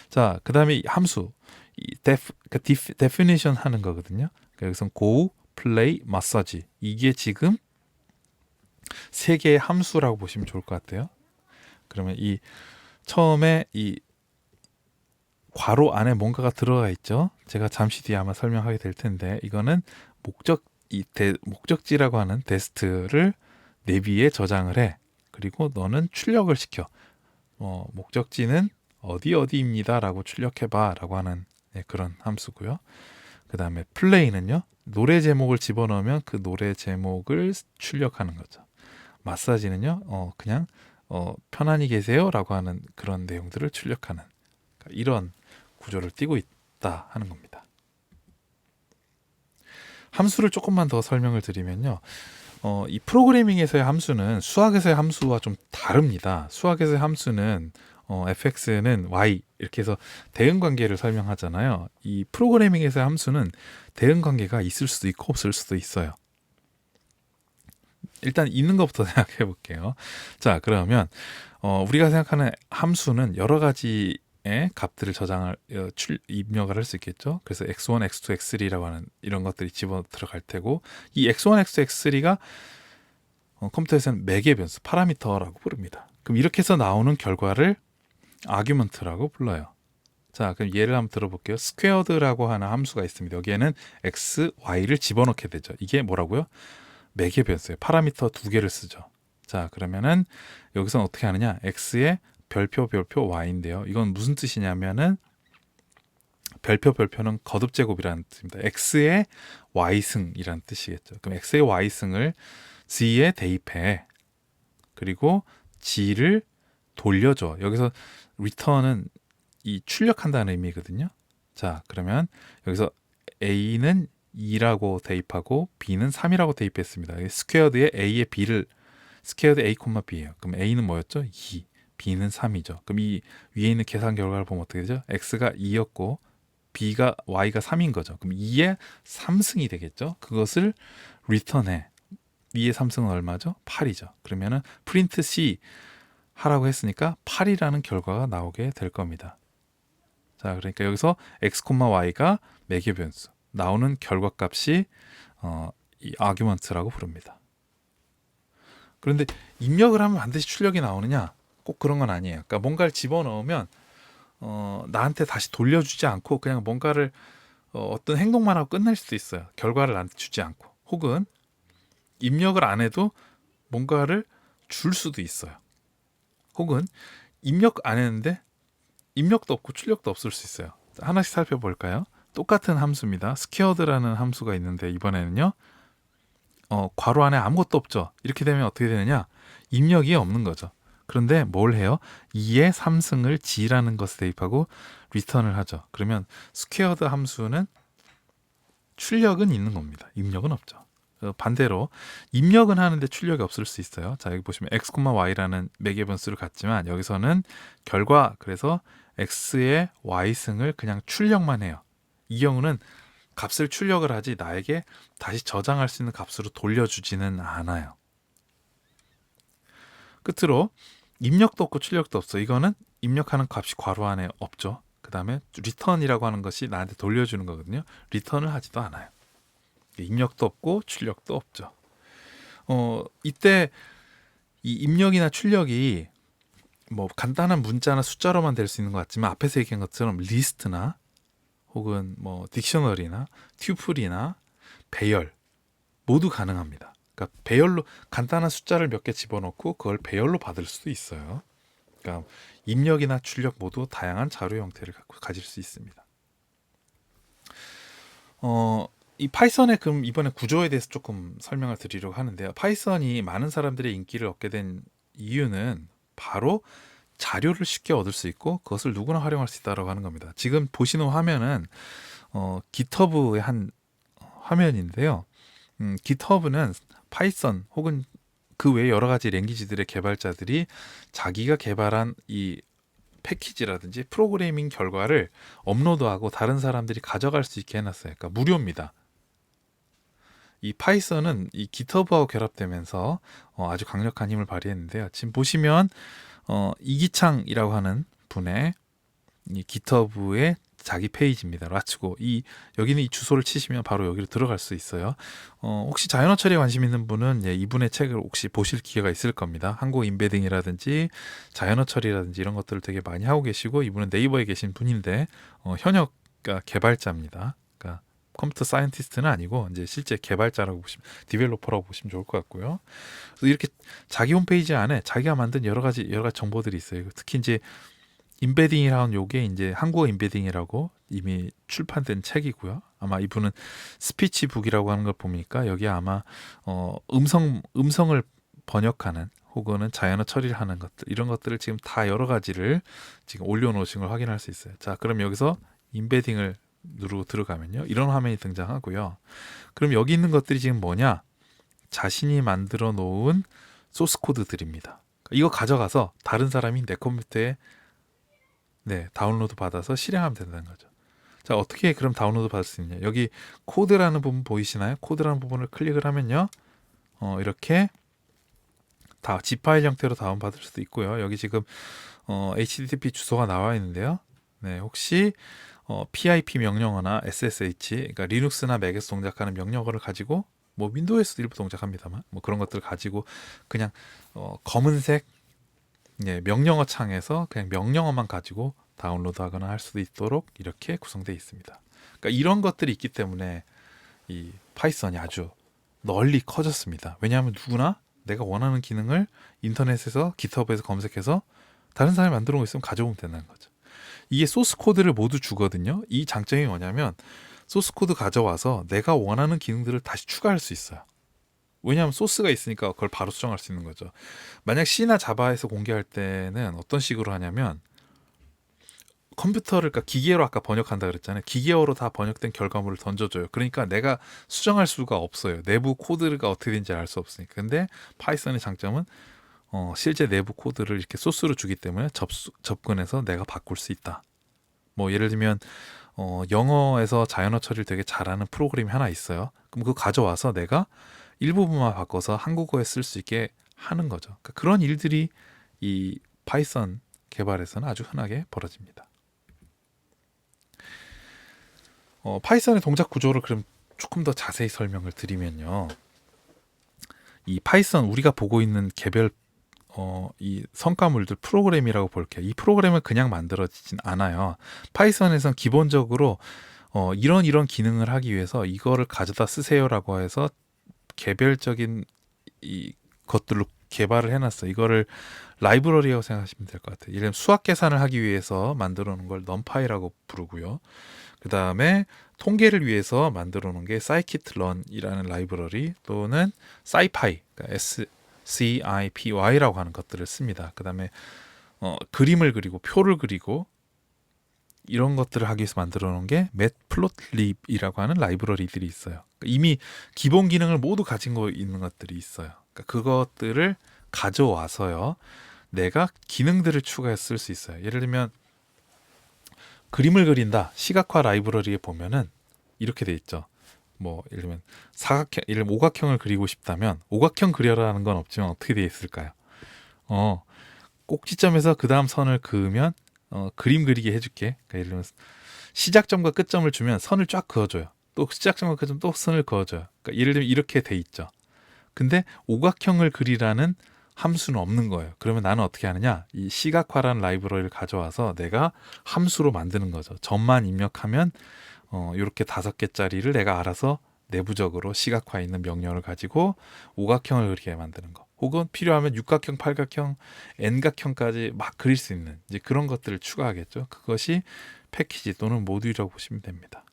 자, 그 다음에 함수 이 그러니까 definition 하는 거거든요. 그러니까 여기서 go, play, massage 이게 지금 세 개의 함수라고 보시면 좋을 것 같아요. 그러면 이 처음에 이 괄호 안에 뭔가가 들어가 있죠. 제가 잠시 뒤에 아마 설명하게 될 텐데 이거는 목적지라고 하는 데스트를 내비에 저장을 해. 그리고 너는 출력을 시켜. 목적지는 어디입니다 라고 출력해봐 라고 하는 그런 함수고요. 그 다음에 플레이는요, 노래 제목을 집어넣으면 그 노래 제목을 출력하는 거죠. 마사지는요, 그냥 편안히 계세요 라고 하는 그런 내용들을 출력하는, 그러니까 이런 구조를 띠고 있다 하는 겁니다. 함수를 조금만 더 설명을 드리면요, 이 프로그래밍에서의 함수는 수학에서의 함수와 좀 다릅니다. 수학에서의 함수는 fx는 y 이렇게 해서 대응 관계를 설명하잖아요. 이 프로그래밍에서의 함수는 대응 관계가 있을 수도 있고 없을 수도 있어요. 일단 있는 것부터 생각해 볼게요. 자, 그러면 우리가 생각하는 함수는 여러 가지의 값들을 입력을 할 수 있겠죠. 그래서 x1, x2, x3라고 하는 이런 것들이 집어 들어갈 테고, 이 x1, x2, x3가 컴퓨터에서는 매개 변수, 파라미터라고 부릅니다. 그럼 이렇게 해서 나오는 결과를 아규먼트라고 불러요. 자, 그럼 예를 한번 들어볼게요. 스퀘어드라고 하는 함수가 있습니다. 여기에는 x, y를 집어넣게 되죠. 이게 뭐라고요? 매개 변수예요. 파라미터 두 개를 쓰죠. 자, 그러면은 여기서 어떻게 하느냐? x의 별표 y인데요. 이건 무슨 뜻이냐면은 별표는 거듭 제곱이라는 뜻입니다. x의 y승이라는 뜻이겠죠. 그럼 x의 y승을 g에 대입해. 그리고 g를 돌려줘. 여기서 return은 이 출력한다는 의미거든요. 자, 그러면 여기서 a는 2라고 대입하고 b는 3이라고 대입했습니다. 스퀘어드의 a의 b를 스퀘어드 a, b예요. 그럼 a는 뭐였죠? 2, b는 3이죠. 그럼 이 위에 있는 계산 결과를 보면 어떻게 되죠? x가 2였고 y가 3인 거죠. 그럼 2의 3승이 되겠죠. 그것을 return해. 2의 3승은 얼마죠? 8이죠. 그러면은 print c 하라고 했으니까 8이라는 결과가 나오게 될 겁니다. 자, 그러니까 여기서 x, y가 매개 변수, 나오는 결과값이 이 아규먼트라고 부릅니다. 그런데 입력을 하면 반드시 출력이 나오느냐? 꼭 그런 건 아니에요. 그러니까 뭔가를 집어넣으면 나한테 다시 돌려주지 않고 그냥 뭔가를 어떤 행동만 하고 끝낼 수도 있어요. 결과를 나한테 주지 않고. 혹은 입력을 안 해도 뭔가를 줄 수도 있어요. 혹은 입력 안 했는데 입력도 없고 출력도 없을 수 있어요. 하나씩 살펴볼까요? 똑같은 함수입니다. 스퀘어드라는 함수가 있는데 이번에는요, 괄호 안에 아무것도 없죠. 이렇게 되면 어떻게 되느냐? 입력이 없는 거죠. 그런데 뭘 해요? 2의 3승을 g라는 것을 대입하고 return을 하죠. 그러면 스퀘어드 함수는 출력은 있는 겁니다. 입력은 없죠. 반대로 입력은 하는데 출력이 없을 수 있어요. 자, 여기 보시면 x, y라는 매개 변수를 갖지만 여기서는 결과, 그래서 x의 y승을 그냥 출력만 해요. 이 경우는 값을 출력을 하지 나에게 다시 저장할 수 있는 값으로 돌려주지는 않아요. 끝으로 입력도 없고 출력도 없어. 이거는 입력하는 값이 괄호 안에 없죠. 그 다음에 return이라고 하는 것이 나한테 돌려주는 거거든요. return을 하지도 않아요. 입력도 없고 출력도 없죠. 이때 이 입력이나 출력이 뭐 간단한 문자나 숫자로만 될 수 있는 것 같지만 앞에서 얘기한 것처럼 리스트나 혹은 뭐 딕셔너리나 튜플이나 배열 모두 가능합니다. 그러니까 배열로 간단한 숫자를 몇 개 집어넣고 그걸 배열로 받을 수도 있어요. 그러니까 입력이나 출력 모두 다양한 자료 형태를 가질 수 있습니다. 이 파이썬의 그럼 이번에 구조에 대해서 조금 설명을 드리려고 하는데요. 파이썬이 많은 사람들의 인기를 얻게 된 이유는 바로 자료를 쉽게 얻을 수 있고 그것을 누구나 활용할 수 있다고 하는 겁니다. 지금 보시는 화면은 GitHub의 한 화면인데요. GitHub는 파이썬 혹은 그 외 여러 가지 랭귀지들의 개발자들이 자기가 개발한 이 패키지라든지 프로그래밍 결과를 업로드하고 다른 사람들이 가져갈 수 있게 해놨어요. 그러니까 무료입니다. 이 파이썬은 이 GitHub하고 결합되면서 아주 강력한 힘을 발휘했는데요. 지금 보시면 이기창이라고 하는 분의 이 GitHub의 자기 페이지입니다. 라치고 여기는 이 주소를 치시면 바로 여기로 들어갈 수 있어요. 혹시 자연어 처리에 관심 있는 분은 이분의 책을 혹시 보실 기회가 있을 겁니다. 한국 인베딩이라든지 자연어 처리라든지 이런 것들을 되게 많이 하고 계시고 이분은 네이버에 계신 분인데 현역 개발자입니다. 그러니까 컴퓨터 사이언티스트는 아니고 이제 실제 개발자라고 보시면 디벨로퍼라고 보시면 좋을 것 같고요. 그래서 이렇게 자기 홈페이지 안에 자기가 만든 여러 가지 정보들이 있어요. 특히 이제 인베딩이라는 요게 이제 한국어 인베딩이라고 이미 출판된 책이고요. 아마 이분은 스피치북이라고 하는 걸 보니까 여기 아마 음성을 번역하는 혹은 자연어 처리를 하는 것들 이런 것들을 지금 다 여러 가지를 지금 올려놓으신 걸 확인할 수 있어요. 자, 그럼 여기서 인베딩을 누르고 들어가면요, 이런 화면이 등장하고요. 그럼 여기 있는 것들이 지금 뭐냐? 자신이 만들어 놓은 소스 코드들입니다. 이거 가져가서 다른 사람이 내 컴퓨터에 다운로드 받아서 실행하면 된다는 거죠. 자, 어떻게 그럼 다운로드 받을 수 있냐? 여기 코드라는 부분 보이시나요? 코드라는 부분을 클릭을 하면요, 이렇게 다 zip 파일 형태로 다운 받을 수도 있고요. 여기 지금 HTTP 주소가 나와 있는데요. 혹시 PIP 명령어나 SSH, 그러니까 리눅스나 맥에서 동작하는 명령어를 가지고 뭐 윈도우에서도 일부 동작합니다만 뭐 그런 것들을 가지고 그냥 검은색 명령어 창에서 그냥 명령어만 가지고 다운로드하거나 할 수도 있도록 이렇게 구성되어 있습니다. 그러니까 이런 것들이 있기 때문에 이 파이썬이 아주 널리 커졌습니다. 왜냐하면 누구나 내가 원하는 기능을 인터넷에서 GitHub에서 검색해서 다른 사람이 만들어 놓은 거 있으면 가져오면 된다는 거죠. 이게 소스 코드를 모두 주거든요. 이 장점이 뭐냐면 소스 코드 가져와서 내가 원하는 기능들을 다시 추가할 수 있어요. 왜냐하면 소스가 있으니까 그걸 바로 수정할 수 있는 거죠. 만약 C나 자바에서 공개할 때는 어떤 식으로 하냐면 컴퓨터를, 그러니까 기계로 아까 번역한다 그랬잖아요. 기계어로 다 번역된 결과물을 던져줘요. 그러니까 내가 수정할 수가 없어요. 내부 코드가 어떻게 되는지 알 수 없으니까. 근데 파이썬의 장점은 실제 내부 코드를 이렇게 소스로 주기 때문에 접근해서 내가 바꿀 수 있다. 뭐 예를 들면 영어에서 자연어 처리를 되게 잘하는 프로그램이 하나 있어요. 그럼 그거 가져와서 내가 일부분만 바꿔서 한국어에 쓸 수 있게 하는 거죠. 그러니까 그런 일들이 이 파이썬 개발에서는 아주 흔하게 벌어집니다. 파이썬의 동작 구조를 그럼 조금 더 자세히 설명을 드리면요, 이 파이썬 우리가 보고 있는 개별 이 성과물들 프로그램이라고 볼게요. 이 프로그램은 그냥 만들어지진 않아요. 파이썬에선 기본적으로 이런 기능을 하기 위해서 이거를 가져다 쓰세요라고 해서 개별적인 이 것들로 개발을 해놨어요. 이거를 라이브러리라고 생각하시면 될 것 같아요. 예를 들면 수학 계산을 하기 위해서 만들어 놓은 걸 넘파이라고 부르고요. 그 다음에 통계를 위해서 만들어 놓은 게 scikit-learn이라는 라이브러리 또는 scipy, 그러니까 SCIPY라고 하는 것들을 씁니다. 그 다음에 그림을 그리고 표를 그리고 이런 것들을 하기 위해서 만들어 놓은 게 matplotlib이라고 하는 라이브러리들이 있어요. 이미 기본 기능을 모두 가진 거 있는 것들이 있어요. 그러니까 그것들을 가져와서요, 내가 기능들을 추가해서 쓸 수 있어요. 예를 들면 그림을 그린다. 시각화 라이브러리에 보면은 이렇게 돼 있죠. 뭐 예를 들면 예를 들면 오각형을 그리고 싶다면 오각형 그려라는 건 없지만 어떻게 되어 있을까요? 꼭지점에서 그 다음 선을 그으면 그림 그리게 해줄게. 그러니까 예를 들면 시작점과 끝점을 주면 선을 쫙 그어줘요. 또 시작점과 끝점 또 선을 그어줘요. 그러니까 예를 들면 이렇게 돼 있죠. 근데 오각형을 그리라는 함수는 없는 거예요. 그러면 나는 어떻게 하느냐? 이 시각화라는 라이브러리를 가져와서 내가 함수로 만드는 거죠. 점만 입력하면 이렇게 5개짜리를 내가 알아서 내부적으로 시각화에 있는 명령을 가지고 오각형을 그리게 만드는 거. 혹은 필요하면 육각형, 팔각형, N각형까지 막 그릴 수 있는 이제 그런 것들을 추가하겠죠. 그것이 패키지 또는 모듈이라고 보시면 됩니다.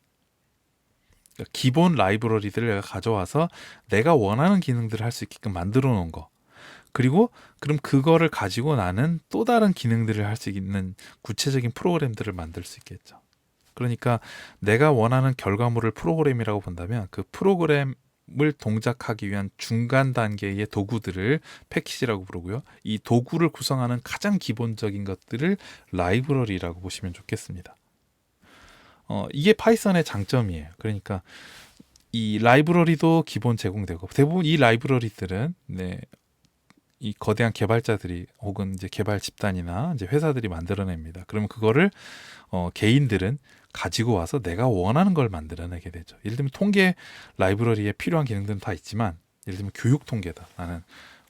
그러니까 기본 라이브러리들을 내가 가져와서 내가 원하는 기능들을 할 수 있게끔 만들어 놓은 거. 그리고 그럼 그거를 가지고 나는 또 다른 기능들을 할 수 있는 구체적인 프로그램들을 만들 수 있겠죠. 그러니까 내가 원하는 결과물을 프로그램이라고 본다면 그 프로그램을 동작하기 위한 중간 단계의 도구들을 패키지라고 부르고요. 이 도구를 구성하는 가장 기본적인 것들을 라이브러리라고 보시면 좋겠습니다. 이게 파이썬의 장점이에요. 그러니까 이 라이브러리도 기본 제공되고 대부분 이 라이브러리들은 이 거대한 개발자들이 혹은 이제 개발 집단이나 이제 회사들이 만들어냅니다. 그러면 그거를 개인들은 가지고 와서 내가 원하는 걸 만들어내게 되죠. 예를 들면 통계 라이브러리에 필요한 기능들은 다 있지만 예를 들면 교육 통계다. 나는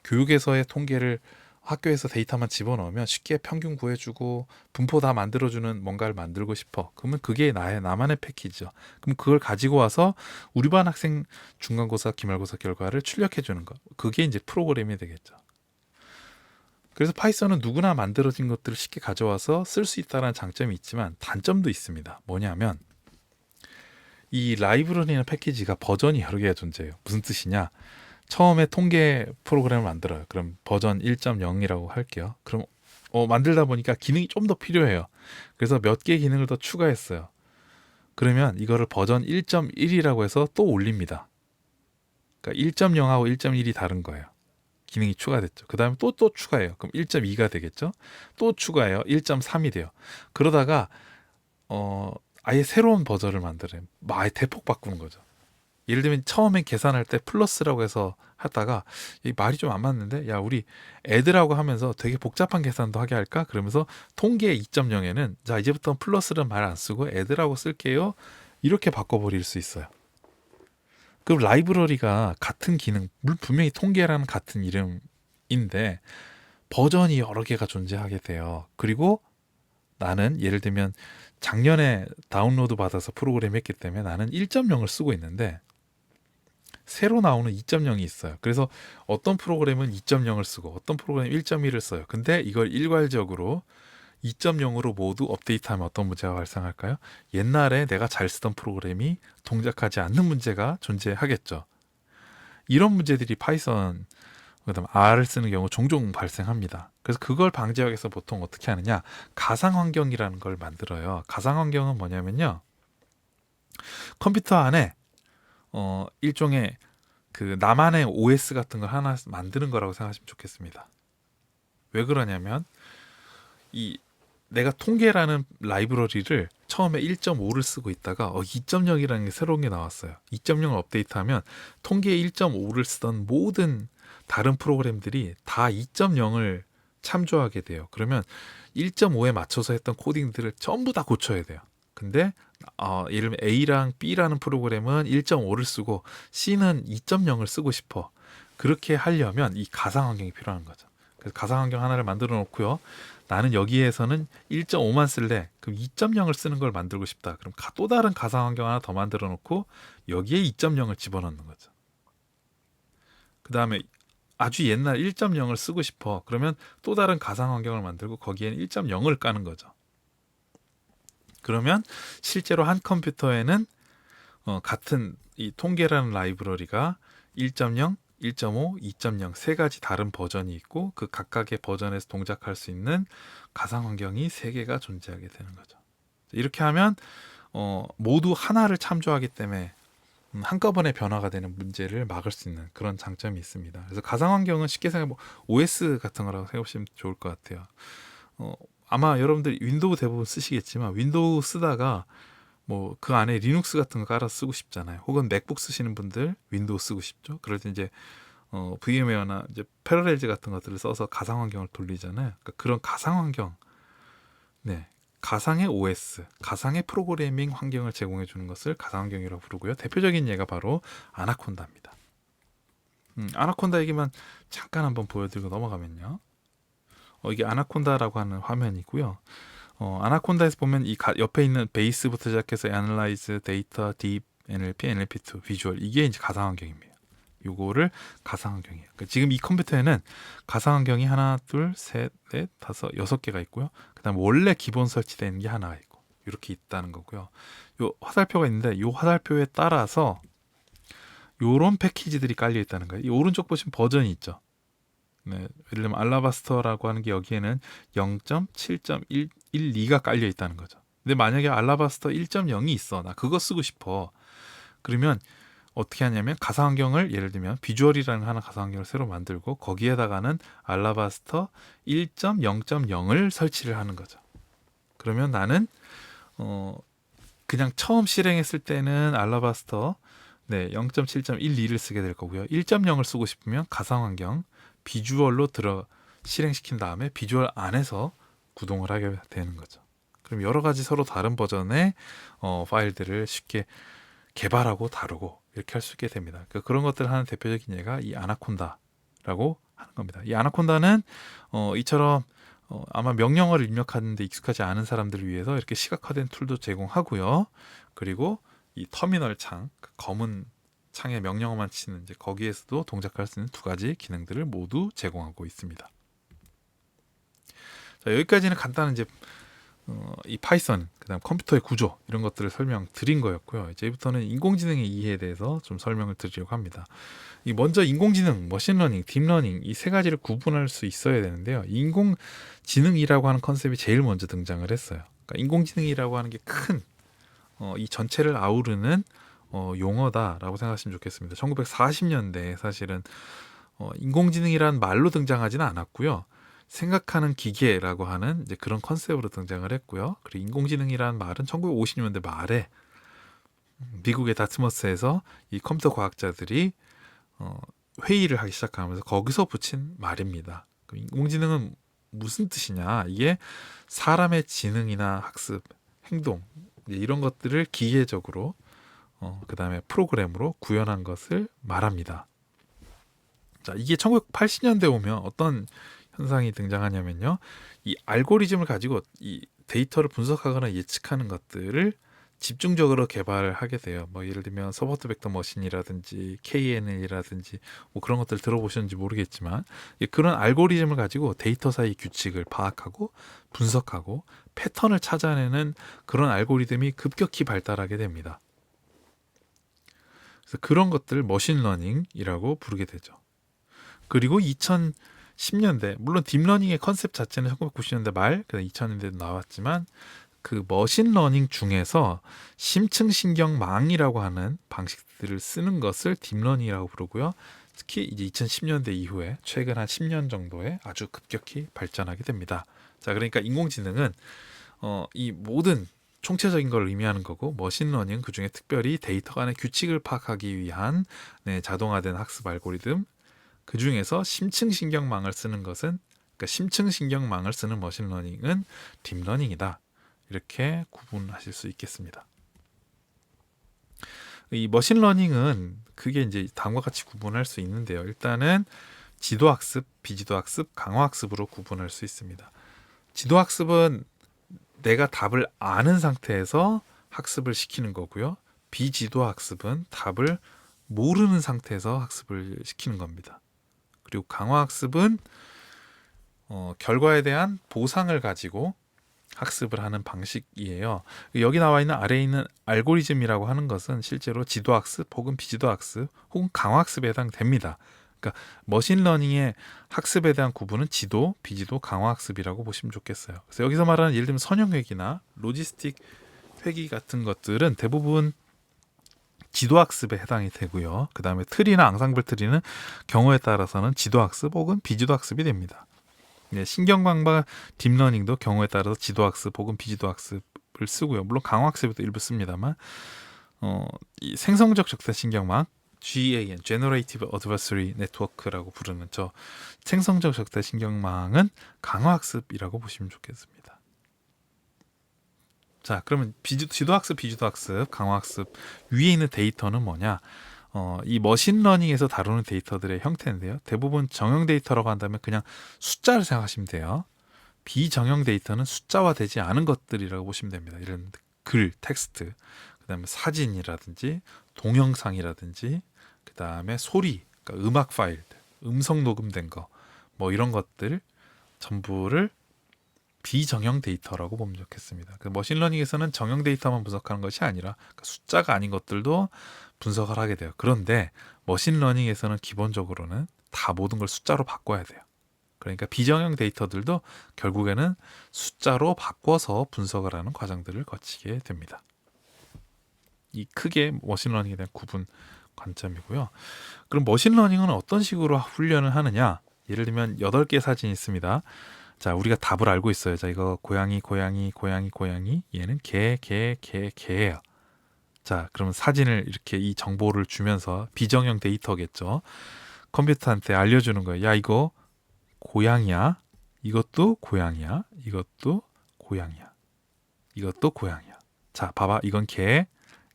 교육에서의 통계를 학교에서 데이터만 집어넣으면 쉽게 평균 구해주고 분포 다 만들어주는 뭔가를 만들고 싶어. 그러면 그게 나만의 패키지죠. 그럼 그걸 가지고 와서 우리 반 학생 중간고사, 기말고사 결과를 출력해주는 거. 그게 이제 프로그램이 되겠죠. 그래서 파이썬은 누구나 만들어진 것들을 쉽게 가져와서 쓸 수 있다는 장점이 있지만 단점도 있습니다. 뭐냐면 이 라이브러리나 패키지가 버전이 여러 개가 존재해요. 무슨 뜻이냐? 처음에 통계 프로그램을 만들어요. 그럼 버전 1.0이라고 할게요. 그럼 만들다 보니까 기능이 좀 더 필요해요. 그래서 몇 개 기능을 더 추가했어요. 그러면 이거를 버전 1.1이라고 해서 또 올립니다. 그러니까 1.0하고 1.1이 다른 거예요. 기능이 추가됐죠. 그 다음에 또 추가해요. 그럼 1.2가 되겠죠. 또 추가해요. 1.3이 돼요. 그러다가 아예 새로운 버전을 만들어요. 아예 대폭 바꾸는 거죠. 예를 들면 처음에 계산할 때 플러스라고 해서 하다가 이 말이 좀 안 맞는데 야 우리 애들하고 하면서 되게 복잡한 계산도 하게 할까? 그러면서 통계 2.0에는 자 이제부터 플러스는 말 안 쓰고 애들하고 쓸게요. 이렇게 바꿔버릴 수 있어요. 그럼 라이브러리가 같은 기능, 분명히 통계라는 같은 이름인데 버전이 여러 개가 존재하게 돼요. 그리고 나는 예를 들면 작년에 다운로드 받아서 프로그램 했기 때문에 나는 1.0을 쓰고 있는데 새로 나오는 2.0이 있어요. 그래서 어떤 프로그램은 2.0을 쓰고 어떤 프로그램은 1.1을 써요. 근데 이걸 일괄적으로 2.0으로 모두 업데이트하면 어떤 문제가 발생할까요? 옛날에 내가 잘 쓰던 프로그램이 동작하지 않는 문제가 존재하겠죠. 이런 문제들이 파이썬, 그다음 R을 쓰는 경우 종종 발생합니다. 그래서 그걸 방지하기 위해서 보통 어떻게 하느냐? 가상환경이라는 걸 만들어요. 가상환경은 뭐냐면요. 컴퓨터 안에 일종의 그 나만의 OS 같은 걸 하나 만드는 거라고 생각하시면 좋겠습니다. 왜 그러냐면 이 내가 통계라는 라이브러리를 처음에 1.5를 쓰고 있다가 2.0이라는 게 새로운 게 나왔어요. 2.0을 업데이트하면 통계 1.5를 쓰던 모든 다른 프로그램들이 다 2.0을 참조하게 돼요. 그러면 1.5에 맞춰서 했던 코딩들을 전부 다 고쳐야 돼요. 근데 예를 들면 A랑 B라는 프로그램은 1.5를 쓰고 C는 2.0을 쓰고 싶어. 그렇게 하려면 이 가상 환경이 필요한 거죠. 그래서 가상 환경 하나를 만들어 놓고요. 나는 여기에서는 1.5만 쓸래. 그럼 2.0을 쓰는 걸 만들고 싶다. 그럼 또 다른 가상 환경 하나 더 만들어 놓고 여기에 2.0을 집어넣는 거죠. 그 다음에 아주 옛날 1.0을 쓰고 싶어. 그러면 또 다른 가상 환경을 만들고 거기에는 1.0을 까는 거죠. 그러면 실제로 한 컴퓨터에는 같은 이 통계라는 라이브러리가 1.0, 1.5, 2.0 세 가지 다른 버전이 있고 그 각각의 버전에서 동작할 수 있는 가상 환경이 세 개가 존재하게 되는 거죠. 이렇게 하면 모두 하나를 참조하기 때문에 한꺼번에 변화가 되는 문제를 막을 수 있는 그런 장점이 있습니다. 그래서 가상 환경은 쉽게 생각해 OS 같은 거라고 생각하시면 좋을 것 같아요. 아마 여러분들 윈도우 대부분 쓰시겠지만 윈도우 쓰다가 뭐 그 안에 리눅스 같은 거 깔아 쓰고 싶잖아요. 혹은 맥북 쓰시는 분들 윈도우 쓰고 싶죠. 그럴 때 이제 VMware나 이제 패러렐즈 같은 것들을 써서 가상 환경을 돌리잖아요. 그러니까 그런 가상 환경, 네, 가상의 OS, 가상의 프로그래밍 환경을 제공해 주는 것을 가상 환경이라고 부르고요. 대표적인 예가 바로 아나콘다입니다. 아나콘다 얘기만 잠깐 한번 보여드리고 넘어가면요. 이게 아나콘다라고 하는 화면이고요. 아나콘다에서 보면 옆에 있는 베이스부터 시작해서 애널라이즈, 데이터, 딥, NLP, NLP2, 비주얼 이게 이제 가상환경입니다. 요거를 가상환경이에요. 그러니까 지금 이 컴퓨터에는 가상환경이 하나, 둘, 셋, 넷, 다섯, 6개가 있고요. 그다음 원래 기본 설치되는 게 하나가 있고 이렇게 있다는 거고요. 요 화살표가 있는데 요 화살표에 따라서 요런 패키지들이 깔려 있다는 거예요. 이 오른쪽 보시면 버전이 있죠. 네, 예를 들면 알라바스터라고 하는 게 여기에는 0.7.112가 깔려 있다는 거죠. 근데 만약에 알라바스터 1.0이 있어, 나 그거 쓰고 싶어. 그러면 어떻게 하냐면 가상환경을 예를 들면 비주얼이라는 하나 가상환경을 새로 만들고 거기에다가는 알라바스터 1.0.0을 설치를 하는 거죠. 그러면 나는 그냥 처음 실행했을 때는 알라바스터 0.7.12를 쓰게 될 거고요. 1.0을 쓰고 싶으면 가상환경 비주얼로 실행시킨 다음에 비주얼 안에서 구동을 하게 되는 거죠. 그럼 여러 가지 서로 다른 버전의 파일들을 쉽게 개발하고 다루고 이렇게 할 수 있게 됩니다. 그런 것들을 하는 대표적인 예가 이 아나콘다라고 하는 겁니다. 이 아나콘다는 이처럼 아마 명령어를 입력하는데 익숙하지 않은 사람들을 위해서 이렇게 시각화된 툴도 제공하고요. 그리고 이 터미널 창, 검은 창에 명령어만 치는 이제 거기에서도 동작할 수 있는 두 가지 기능들을 모두 제공하고 있습니다. 자, 여기까지는 간단한 이제 이 파이썬, 그다음 컴퓨터의 구조 이런 것들을 설명드린 거였고요. 이제부터는 인공지능의 이해에 대해서 좀 설명을 드리려고 합니다. 먼저 인공지능, 머신러닝, 딥러닝 이 세 가지를 구분할 수 있어야 되는데요. 인공지능이라고 하는 컨셉이 제일 먼저 등장을 했어요. 그러니까 인공지능이라고 하는 게 큰 이 전체를 아우르는 용어다라고 생각하시면 좋겠습니다. 1940년대에 사실은 인공지능이란 말로 등장하지는 않았고요. 생각하는 기계라고 하는 이제 그런 컨셉으로 등장을 했고요. 그리고 인공지능이라는 말은 1950년대 말에 미국의 다트머스에서 이 컴퓨터 과학자들이 회의를 하기 시작하면서 거기서 붙인 말입니다. 인공지능은 무슨 뜻이냐? 이게 사람의 지능이나 학습, 행동 이런 것들을 기계적으로 그 다음에 프로그램으로 구현한 것을 말합니다. 자, 이게 1980년대 오면 어떤 현상이 등장하냐면요. 이 알고리즘을 가지고 이 데이터를 분석하거나 예측하는 것들을 집중적으로 개발하게 돼요. 뭐 예를 들면 서포트 벡터 머신이라든지 KNN이라든지 뭐 그런 것들 들어보셨는지 모르겠지만 그런 알고리즘을 가지고 데이터 사이 규칙을 파악하고 분석하고 패턴을 찾아내는 그런 알고리즘이 급격히 발달하게 됩니다. 그래서 그런 것들을 머신러닝이라고 부르게 되죠. 그리고 2010년대 물론 딥러닝의 컨셉 자체는 1990년대 말, 2000년대도 나왔지만 그 머신러닝 중에서 심층신경망이라고 하는 방식들을 쓰는 것을 딥러닝이라고 부르고요. 특히 이제 2010년대 이후에 최근 한 10년 정도에 아주 급격히 발전하게 됩니다. 자, 그러니까 인공지능은 이 모든 총체적인 걸 의미하는 거고 머신러닝 그중에 특별히 데이터 간의 규칙을 파악하기 위한 자동화된 학습 알고리즘 그 중에서 심층신경망을 쓰는 것은 그러니까 심층신경망을 쓰는 머신러닝은 딥러닝이다. 이렇게 구분하실 수 있겠습니다. 이 머신러닝은 그게 이제 다음과 같이 구분할 수 있는데요. 일단은 지도학습, 비지도학습, 강화학습으로 구분할 수 있습니다. 지도학습은 내가 답을 아는 상태에서 학습을 시키는 거고요. 비지도학습은 답을 모르는 상태에서 학습을 시키는 겁니다. 그리고 강화학습은 결과에 대한 보상을 가지고 학습을 하는 방식이에요. 여기 나와 있는 아래에 있는 알고리즘이라고 하는 것은 실제로 지도학습 혹은 비지도학습 혹은 강화학습에 해당됩니다. 그러니까 머신러닝의 학습에 대한 구분은 지도, 비지도, 강화학습이라고 보시면 좋겠어요. 그래서 여기서 말하는 예를 들면 선형회귀나 로지스틱 회귀 같은 것들은 대부분 지도학습에 해당이 되고요. 그 다음에 트리나 앙상블 트리는 경우에 따라서는 지도학습 혹은 비지도학습이 됩니다. 신경망과 딥러닝도 경우에 따라서 지도학습 혹은 비지도학습을 쓰고요. 물론 강화학습에도 일부 씁니다만 이 생성적 적대신경망 GAN, Generative Adversary Network라고 부르는 저 생성적 적대신경망은 강화학습이라고 보시면 좋겠습니다. 자, 그러면 지도학습, 비지도학습, 강화학습 위에 있는 데이터는 뭐냐? 이 머신러닝에서 다루는 데이터들의 형태인데요. 대부분 정형 데이터라고 한다면 그냥 숫자를 생각하시면 돼요. 비정형 데이터는 숫자화되지 않은 것들이라고 보시면 됩니다. 이런 글, 텍스트, 그 다음에 사진이라든지 동영상이라든지 그 다음에 소리, 그러니까 음악 파일, 음성 녹음된 거, 뭐 이런 것들 전부를 비정형 데이터라고 보면 좋겠습니다. 그 머신러닝에서는 정형 데이터만 분석하는 것이 아니라 숫자가 아닌 것들도 분석을 하게 돼요. 그런데 머신러닝에서는 기본적으로는 다 모든 걸 숫자로 바꿔야 돼요. 그러니까 비정형 데이터들도 결국에는 숫자로 바꿔서 분석을 하는 과정들을 거치게 됩니다. 이 크게 머신러닝에 대한 구분 관점이고요. 그럼 머신러닝은 어떤 식으로 훈련을 하느냐? 예를 들면 8개 사진이 있습니다. 자, 우리가 답을 알고 있어요. 자, 이거 고양이, 고양이, 고양이, 고양이. 얘는 개, 개, 개, 개예요. 자, 그러면 사진을 이렇게 이 정보를 주면서 비정형 데이터겠죠. 컴퓨터한테 알려주는 거예요. 야, 이거 고양이야. 이것도 고양이야. 이것도 고양이야. 이것도 고양이야. 자, 봐봐. 이건 개,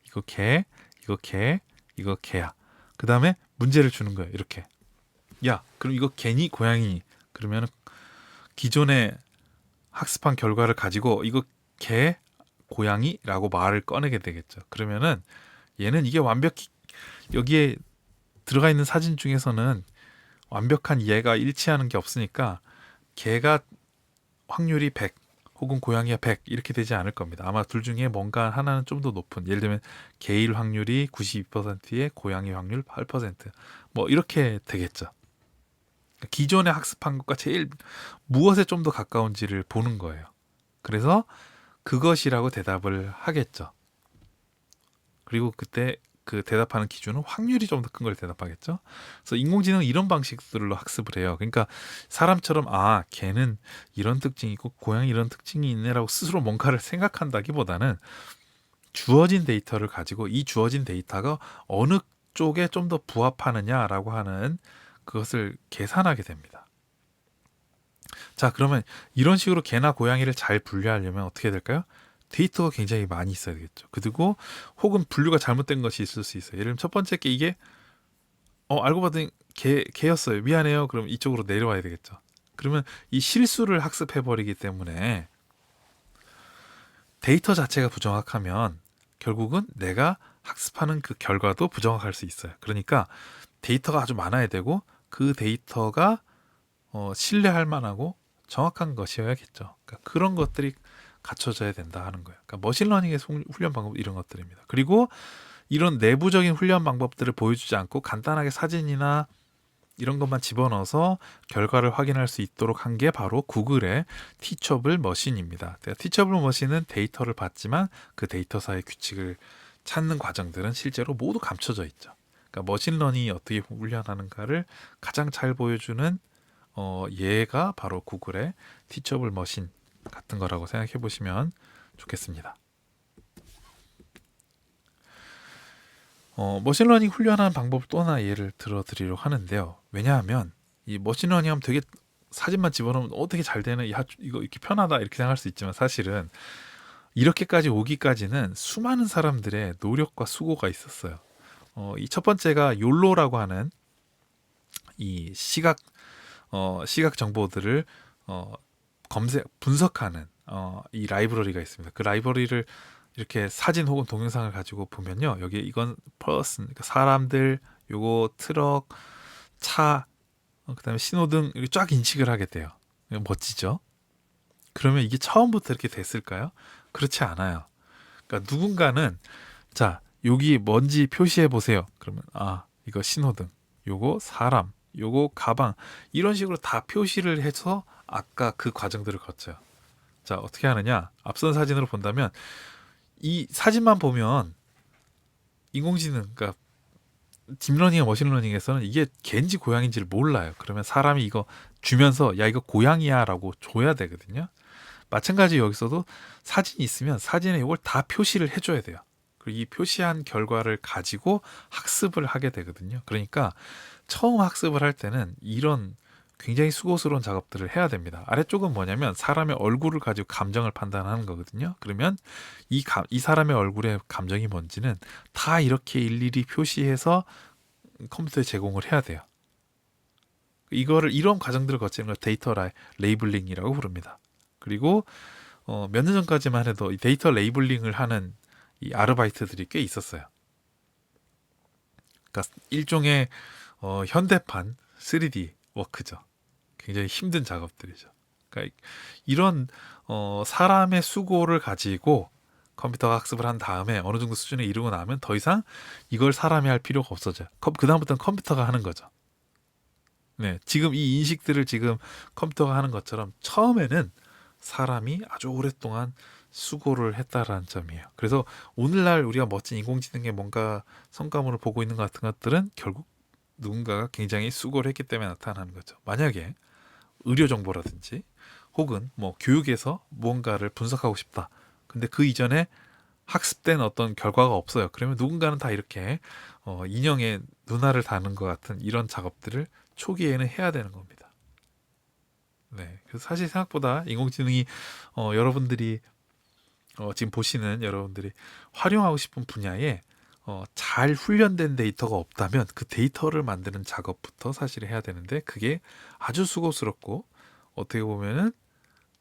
이거 개, 이거 개, 이거 개야. 그 다음에 문제를 주는 거예요. 이렇게. 야, 그럼 이거 개니 고양이니? 그러면 기존의 학습한 결과를 가지고 이거 개, 고양이라고 말을 꺼내게 되겠죠. 그러면은 얘는 이게 완벽히 여기에 들어가 있는 사진 중에서는 완벽한 얘가 일치하는 게 없으니까 개가 확률이 100 혹은 고양이가 100 이렇게 되지 않을 겁니다. 아마 둘 중에 뭔가 하나는 좀 더 높은, 예를 들면 개일 확률이 92%에 고양이 확률 8%뭐 이렇게 되겠죠. 기존에 학습한 것과 제일 무엇에 좀 더 가까운지를 보는 거예요. 그래서 그것이라고 대답을 하겠죠. 그리고 그때 그 대답하는 기준은 확률이 좀 더 큰 걸 대답하겠죠. 그래서 인공지능은 이런 방식들로 학습을 해요. 그러니까 사람처럼 아, 걔는 이런 특징이 있고 고양이 이런 특징이 있네라고 스스로 뭔가를 생각한다기보다는 주어진 데이터를 가지고 이 주어진 데이터가 어느 쪽에 좀 더 부합하느냐라고 하는 그것을 계산하게 됩니다. 자, 그러면 이런 식으로 개나 고양이를 잘 분류하려면 어떻게 될까요? 데이터가 굉장히 많이 있어야 되겠죠. 그리고 혹은 분류가 잘못된 것이 있을 수 있어요. 예를 들면 첫 번째 게 이게 알고 봤더니 개였어요. 미안해요. 그럼 이쪽으로 내려와야 되겠죠. 그러면 이 실수를 학습해버리기 때문에 데이터 자체가 부정확하면 결국은 내가 학습하는 그 결과도 부정확할 수 있어요. 그러니까 데이터가 아주 많아야 되고 그 데이터가 신뢰할 만하고 정확한 것이어야겠죠. 그러니까 그런 것들이 갖춰져야 된다 하는 거예요. 그러니까 머신러닝의 훈련 방법 이런 것들입니다. 그리고 이런 내부적인 훈련 방법들을 보여주지 않고 간단하게 사진이나 이런 것만 집어넣어서 결과를 확인할 수 있도록 한 게 바로 구글의 티처블 머신입니다. 티처블 머신은 데이터를 받지만 그 데이터사의 규칙을 찾는 과정들은 실제로 모두 감춰져 있죠. 그러니까 머신러닝이 어떻게 훈련하는가를 가장 잘 보여주는 예가 바로 구글의 티처블 머신 같은 거라고 생각해 보시면 좋겠습니다. 머신러닝 훈련하는 방법을 또 하나 예를 들어드리려고 하는데요. 왜냐하면 이 머신러닝 하면 되게 사진만 집어넣으면 되게 잘 되네, 야, 이거 이렇게 편하다 이렇게 생각할 수 있지만 사실은 이렇게까지 오기까지는 수많은 사람들의 노력과 수고가 있었어요. 이 첫 번째가 욜로라고 하는 이 시각 정보들을 분석하는 이 라이브러리가 있습니다. 그 라이브러리를 이렇게 사진 혹은 동영상을 가지고 보면요, 여기 이건 퍼슨, 그러니까 사람들, 요거 트럭, 차, 그다음에 신호등 이렇게 쫙 인식을 하게 돼요. 멋지죠? 그러면 이게 처음부터 이렇게 됐을까요? 그렇지 않아요. 그러니까 누군가는 자, 여기 뭔지 표시해 보세요. 그러면 이거 신호등, 요거 사람, 요거 가방, 이런 식으로 다 표시를 해서 아까 그 과정들을 거쳐요. 자, 어떻게 하느냐? 앞선 사진으로 본다면 이 사진만 보면 인공지능, 그러니까 딥러닝과 머신러닝에서는 이게 개인지 고양인지를 몰라요. 그러면 사람이 이거 주면서 야, 이거 고양이야 라고 줘야 되거든요. 마찬가지 여기서도 사진이 있으면 사진에 이걸 다 표시를 해줘야 돼요. 그리고 이 표시한 결과를 가지고 학습을 하게 되거든요. 그러니까 처음 학습을 할 때는 이런 굉장히 수고스러운 작업들을 해야 됩니다. 아래쪽은 뭐냐면 사람의 얼굴을 가지고 감정을 판단하는 거거든요. 그러면 이 사람의 얼굴의 감정이 뭔지는 다 이렇게 일일이 표시해서 컴퓨터에 제공을 해야 돼요. 이런 과정들을 거치는 걸 데이터 레이블링이라고 부릅니다. 그리고 몇 년 전까지만 해도 이 데이터 레이블링을 하는 이 아르바이트들이 꽤 있었어요. 그러니까 일종의 현대판 3D 워크죠. 굉장히 힘든 작업들이죠. 그러니까 이런 사람의 수고를 가지고 컴퓨터가 학습을 한 다음에 어느 정도 수준에 이르고 나면 더 이상 이걸 사람이 할 필요가 없어져요. 그 다음부터는 컴퓨터가 하는 거죠. 네, 지금 이 인식들을 지금 컴퓨터가 하는 것처럼 처음에는 사람이 아주 오랫동안 수고를 했다라는 점이에요. 그래서 오늘날 우리가 멋진 인공지능의 뭔가 성과물을 보고 있는 것 같은 것들은 결국 누군가가 굉장히 수고를 했기 때문에 나타나는 거죠. 만약에 의료 정보라든지 혹은 뭐 교육에서 무언가를 분석하고 싶다. 근데 그 이전에 학습된 어떤 결과가 없어요. 그러면 누군가는 다 이렇게 인형의 눈알을 다는 것 같은 이런 작업들을 초기에는 해야 되는 겁니다. 네, 그래서 사실 생각보다 인공지능이 여러분들이 지금 보시는 여러분들이 활용하고 싶은 분야에 잘 훈련된 데이터가 없다면 그 데이터를 만드는 작업부터 사실 해야 되는데 그게 아주 수고스럽고 어떻게 보면은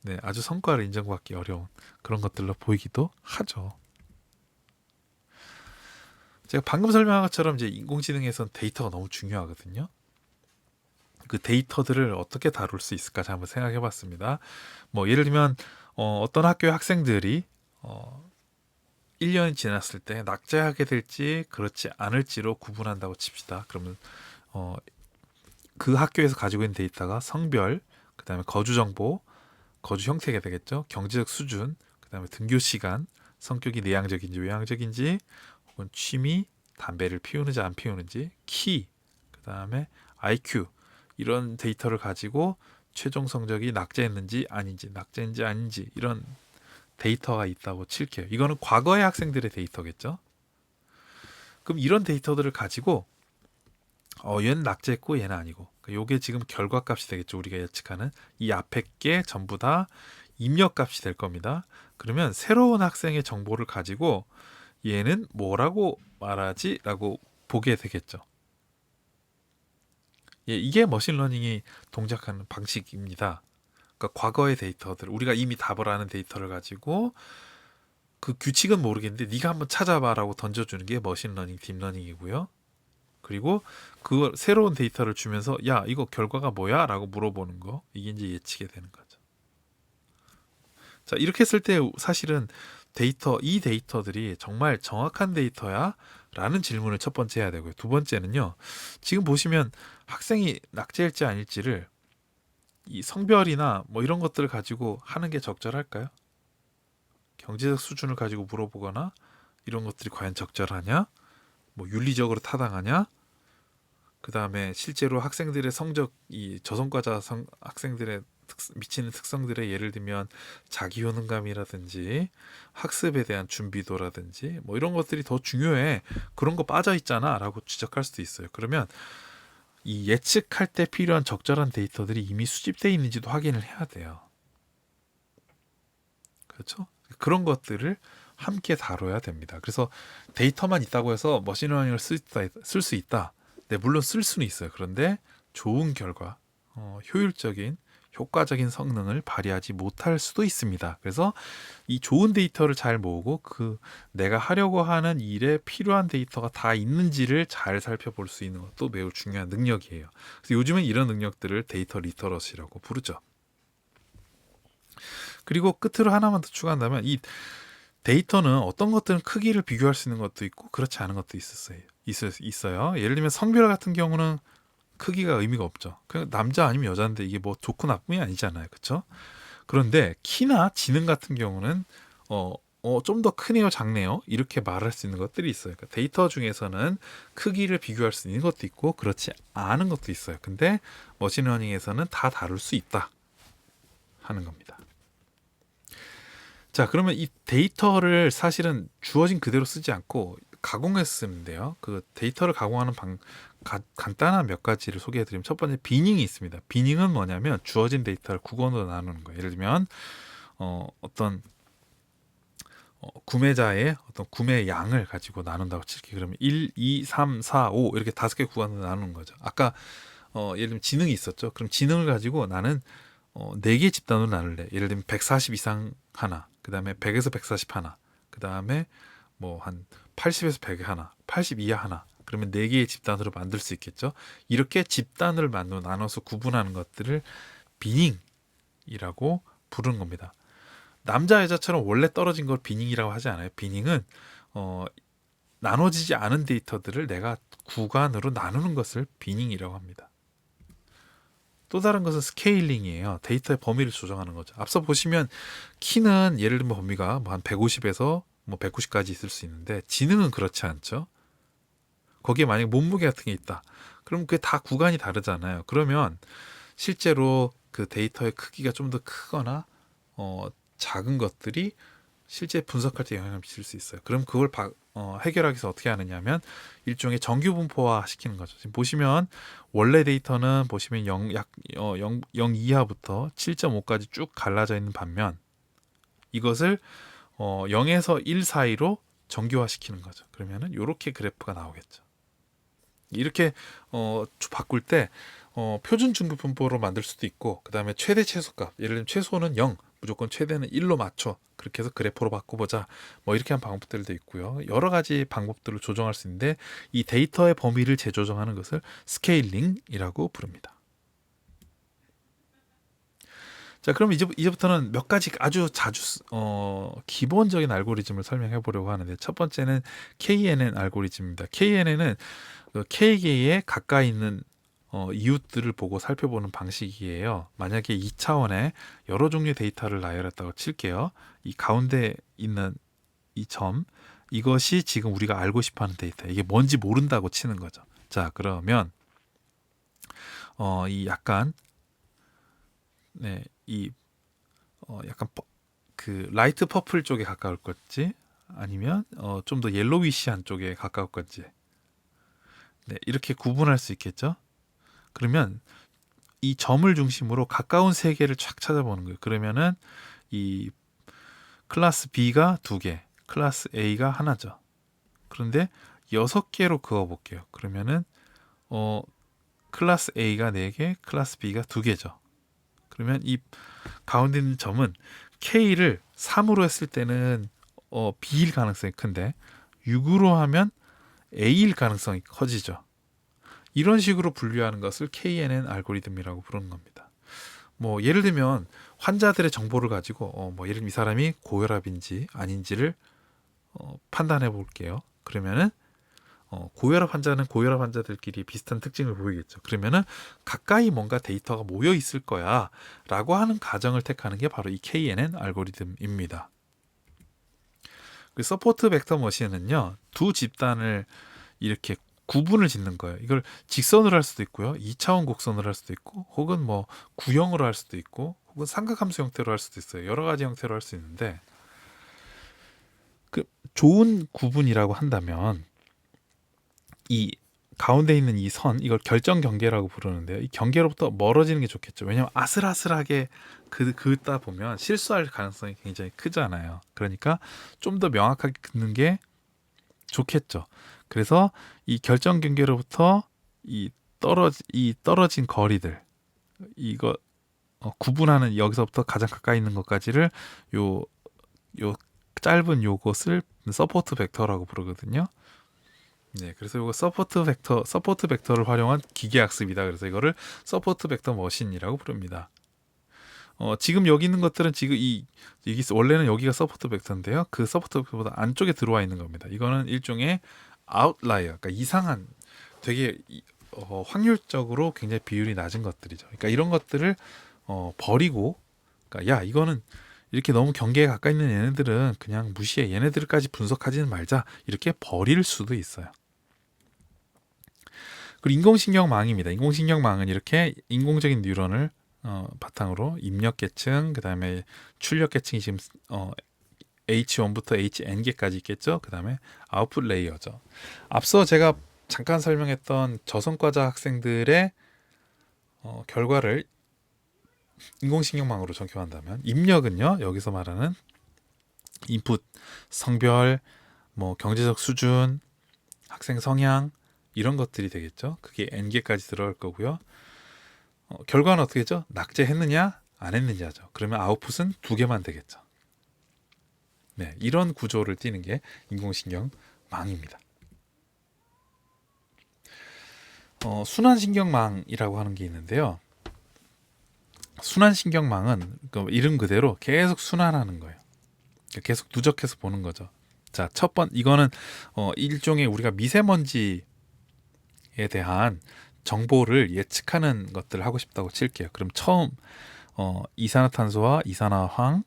네, 아주 성과를 인정받기 어려운 그런 것들로 보이기도 하죠. 제가 방금 설명한 것처럼 이제 인공지능에선 데이터가 너무 중요하거든요. 그 데이터들을 어떻게 다룰 수 있을까 한번 생각해 봤습니다. 뭐 예를 들면 어떤 학교의 학생들이 1년이 지났을 때 낙제하게 될지 그렇지 않을지로 구분한다고 칩시다. 그러면 그 학교에서 가지고 있는 데이터가 성별, 그다음에 거주 정보, 거주 형태가 되겠죠. 경제적 수준, 그다음에 등교 시간, 성격이 내향적인지 외향적인지, 혹은 취미, 담배를 피우는지 안 피우는지, 키, 그다음에 IQ 이런 데이터를 가지고 최종 성적이 낙제했는지 아닌지 이런 데이터가 있다고 칠게요. 이거는 과거의 학생들의 데이터겠죠. 그럼 이런 데이터들을 가지고 얘는 낙제했고 얘는 아니고 요게 지금 결과값이 되겠죠. 우리가 예측하는 이 앞에 게 전부 다 입력값이 될 겁니다. 그러면 새로운 학생의 정보를 가지고 얘는 뭐라고 말하지? 라고 보게 되겠죠. 예, 이게 머신러닝이 동작하는 방식입니다. 그러니까 과거의 데이터들, 우리가 이미 답을 아는 데이터를 가지고 그 규칙은 모르겠는데 네가 한번 찾아봐라고 던져주는 게 머신러닝, 딥러닝이고요. 그리고 그 새로운 데이터를 주면서 야 이거 결과가 뭐야? 라고 물어보는 거, 이게 이제 예측이 되는 거죠. 자, 이렇게 했을 때 사실은 이 데이터들이 정말 정확한 데이터야? 라는 질문을 첫 번째 해야 되고요. 두 번째는요, 지금 보시면 학생이 낙제일지 아닐지를 이 성별이나 뭐 이런 것들을 가지고 하는 게 적절할까요? 경제적 수준을 가지고 물어보거나 이런 것들이 과연 적절하냐? 뭐 윤리적으로 타당하냐? 그 다음에 실제로 학생들의 성적, 이 저성과자 학생들의 미치는 특성들의 예를 들면 자기 효능감이라든지 학습에 대한 준비도라든지 뭐 이런 것들이 더 중요해. 그런 거 빠져 있잖아 라고 지적할 수도 있어요. 그러면 이 예측할 때 필요한 적절한 데이터들이 이미 수집되어 있는지도 확인을 해야 돼요. 그렇죠? 그런 것들을 함께 다뤄야 됩니다. 그래서 데이터만 있다고 해서 머신러닝을 쓸 수 있다. 네, 물론 쓸 수는 있어요. 그런데 좋은 결과, 효율적인, 효과적인 성능을 발휘하지 못할 수도 있습니다. 그래서 이 좋은 데이터를 잘 모으고 그 내가 하려고 하는 일에 필요한 데이터가 다 있는지를 잘 살펴볼 수 있는 것도 매우 중요한 능력이에요. 그래서 요즘은 이런 능력들을 데이터 리터러시라고 부르죠. 그리고 끝으로 하나만 더 추가한다면 이 데이터는 어떤 것들은 크기를 비교할 수 있는 것도 있고 그렇지 않은 것도 있어요. 예를 들면 성별 같은 경우는 크기가 의미가 없죠. 그냥 남자 아니면 여자인데 이게 뭐 좋고 나쁨이 아니잖아요. 그렇죠? 그런데 키나 지능 같은 경우는 좀 더 크네요, 작네요. 이렇게 말할 수 있는 것들이 있어요. 그러니까 데이터 중에서는 크기를 비교할 수 있는 것도 있고 그렇지 않은 것도 있어요. 근데 머신러닝에서는 다 다룰 수 있다 하는 겁니다. 자, 그러면 이 데이터를 사실은 주어진 그대로 쓰지 않고 가공했는데요. 그 데이터를 가공하는 간단한 몇 가지를 소개해드리면, 첫 번째 비닝이 있습니다. 비닝은 뭐냐면 주어진 데이터를 국어로 나누는 거예요. 예를 들면 어떤 구매자의 어떤 구매 양을 가지고 나눈다고 칠게. 그러면 1, 2, 3, 4, 5 이렇게 5개 구간으로 나누는 거죠. 아까 예를 들면 지능이 있었죠. 그럼 지능을 가지고 나는 4개 집단으로 나눌래. 예를 들면 140 이상 하나, 그 다음에 100에서 140 하나, 그 다음에 뭐 한 80에서 100 하나, 80 이하 하나. 그러면 4개의 집단으로 만들 수 있겠죠. 이렇게 집단을 나눠서 구분하는 것들을 비닝이라고 부르는 겁니다. 남자 여자처럼 원래 떨어진 걸 비닝이라고 하지 않아요. 비닝은 나눠지지 않은 데이터들을 내가 구간으로 나누는 것을 비닝이라고 합니다. 또 다른 것은 스케일링이에요. 데이터의 범위를 조정하는 거죠. 앞서 보시면 키는 예를 들면 범위가 뭐 한 150에서 뭐 190까지 있을 수 있는데, 지능은 그렇지 않죠. 거기에 만약에 몸무게 같은 게 있다. 그럼 그게 다 구간이 다르잖아요. 그러면 실제로 그 데이터의 크기가 좀 더 크거나 작은 것들이 실제 분석할 때 영향을 미칠 수 있어요. 그럼 그걸 해결하기 위해서 어떻게 하느냐면 일종의 정규 분포화 시키는 거죠. 지금 보시면 원래 데이터는 보시면 0 이하부터 7.5까지 쭉 갈라져 있는 반면, 이것을 0에서 1 사이로 정규화 시키는 거죠. 그러면은 이렇게 그래프가 나오겠죠. 이렇게 바꿀 때 표준 중규 분포로 만들 수도 있고, 그 다음에 최대 최소값, 예를 들면 최소는 0, 무조건 최대는 1로 맞춰, 그렇게 해서 그래프로 바꿔보자, 뭐 이렇게 한 방법들도 있고요. 여러 가지 방법들로 조정할 수 있는데, 이 데이터의 범위를 재조정하는 것을 스케일링이라고 부릅니다. 자, 그럼 이제부터는 몇 가지 아주 기본적인 알고리즘을 설명해 보려고 하는데, 첫 번째는 KNN 알고리즘입니다. KNN은 K개에 가까이 있는 이웃들을 보고 살펴보는 방식이에요. 만약에 2차원의 여러 종류의 데이터를 나열했다고 칠게요. 이 가운데 있는 이 점, 이것이 지금 우리가 알고 싶어하는 데이터, 이게 뭔지 모른다고 치는 거죠. 자, 그러면 이 약간 약간 그 라이트 퍼플 쪽에 가까울 건지, 아니면 좀 더 옐로위시한 쪽에 가까울 건지, 이렇게 구분할 수 있겠죠. 그러면 이 점을 중심으로 가까운 세 개를 쫙 찾아보는 거예요. 그러면은 이 클래스 B가 2개, 클래스 A가 하나죠. 그런데 6개로 그어볼게요. 그러면은 클래스 A가 4개, 클래스 B가 2개죠. 그러면 이 가운데 있는 점은 K를 3으로 했을 때는 B일 가능성이 큰데, 6으로 하면 A일 가능성이 커지죠. 이런 식으로 분류하는 것을 KNN 알고리즘이라고 부르는 겁니다. 뭐 예를 들면 환자들의 정보를 가지고 뭐 예를 들면 이 사람이 고혈압인지 아닌지를 판단해 볼게요. 그러면은 고혈압 환자는 고혈압 환자들끼리 비슷한 특징을 보이겠죠. 그러면은 가까이 뭔가 데이터가 모여 있을 거야 라고 하는 가정을 택하는 게 바로 이 KNN 알고리즘입니다. 그 서포트 벡터 머신은요, 두 집단을 이렇게 구분을 짓는 거예요. 이걸 직선으로 할 수도 있고요, 2차원 곡선으로 할 수도 있고, 혹은 뭐 구형으로 할 수도 있고, 혹은 삼각함수 형태로 할 수도 있어요. 여러 가지 형태로 할 수 있는데, 그 좋은 구분이라고 한다면 이 가운데 있는 이 선, 이걸 결정 경계라고 부르는데요. 이 경계로부터 멀어지는 게 좋겠죠. 왜냐하면 아슬아슬하게 긋다 보면 실수할 가능성이 굉장히 크잖아요. 그러니까 좀 더 명확하게 긋는 게 좋겠죠. 그래서 이 결정 경계로부터 이 떨어진 거리들, 이거 구분하는, 여기서부터 가장 가까이 있는 것까지를 요 짧은 요것을 서포트 벡터라고 부르거든요. 그래서 이거 서포트 벡터를 활용한 기계 학습이다. 그래서 이거를 서포트 벡터 머신이라고 부릅니다. 지금 여기 있는 것들은 지금 원래는 여기가 서포트 벡터인데요. 그 서포트 벡터보다 안쪽에 들어와 있는 겁니다. 이거는 일종의 아웃라이어, 그러니까 이상한, 되게 확률적으로 굉장히 비율이 낮은 것들이죠. 그러니까 이런 것들을 버리고, 그러니까 야, 이거는 이렇게 너무 경계에 가까이 있는 얘네들은 그냥 무시해, 얘네들까지 분석하지는 말자, 이렇게 버릴 수도 있어요. 그리고 인공신경망입니다. 인공신경망은 이렇게 인공적인 뉴런을 바탕으로 입력계층, 그 다음에 출력계층이 지금 H1부터 HN개까지 있겠죠. 그 다음에 아웃풋 레이어죠. 앞서 제가 잠깐 설명했던 저성과자 학생들의 결과를 인공신경망으로 적용한다면 입력은요, 여기서 말하는 인풋, 성별, 뭐 경제적 수준, 학생 성향 이런 것들이 되겠죠. 그게 n개까지 들어갈 거고요. 결과는 어떻게 했죠? 낙제했느냐 안 했느냐죠. 그러면 아웃풋은 2개만 되겠죠. 네, 이런 구조를 띠는 게 인공신경망입니다. 순환신경망이라고 하는 게 있는데요. 순환신경망은 이름 그대로 계속 순환하는 거예요. 계속 누적해서 보는 거죠. 자, 이거는 일종의 우리가 미세먼지에 대한 정보를 예측하는 것들을 하고 싶다고 칠게요. 그럼 처음 이산화탄소와 이산화황,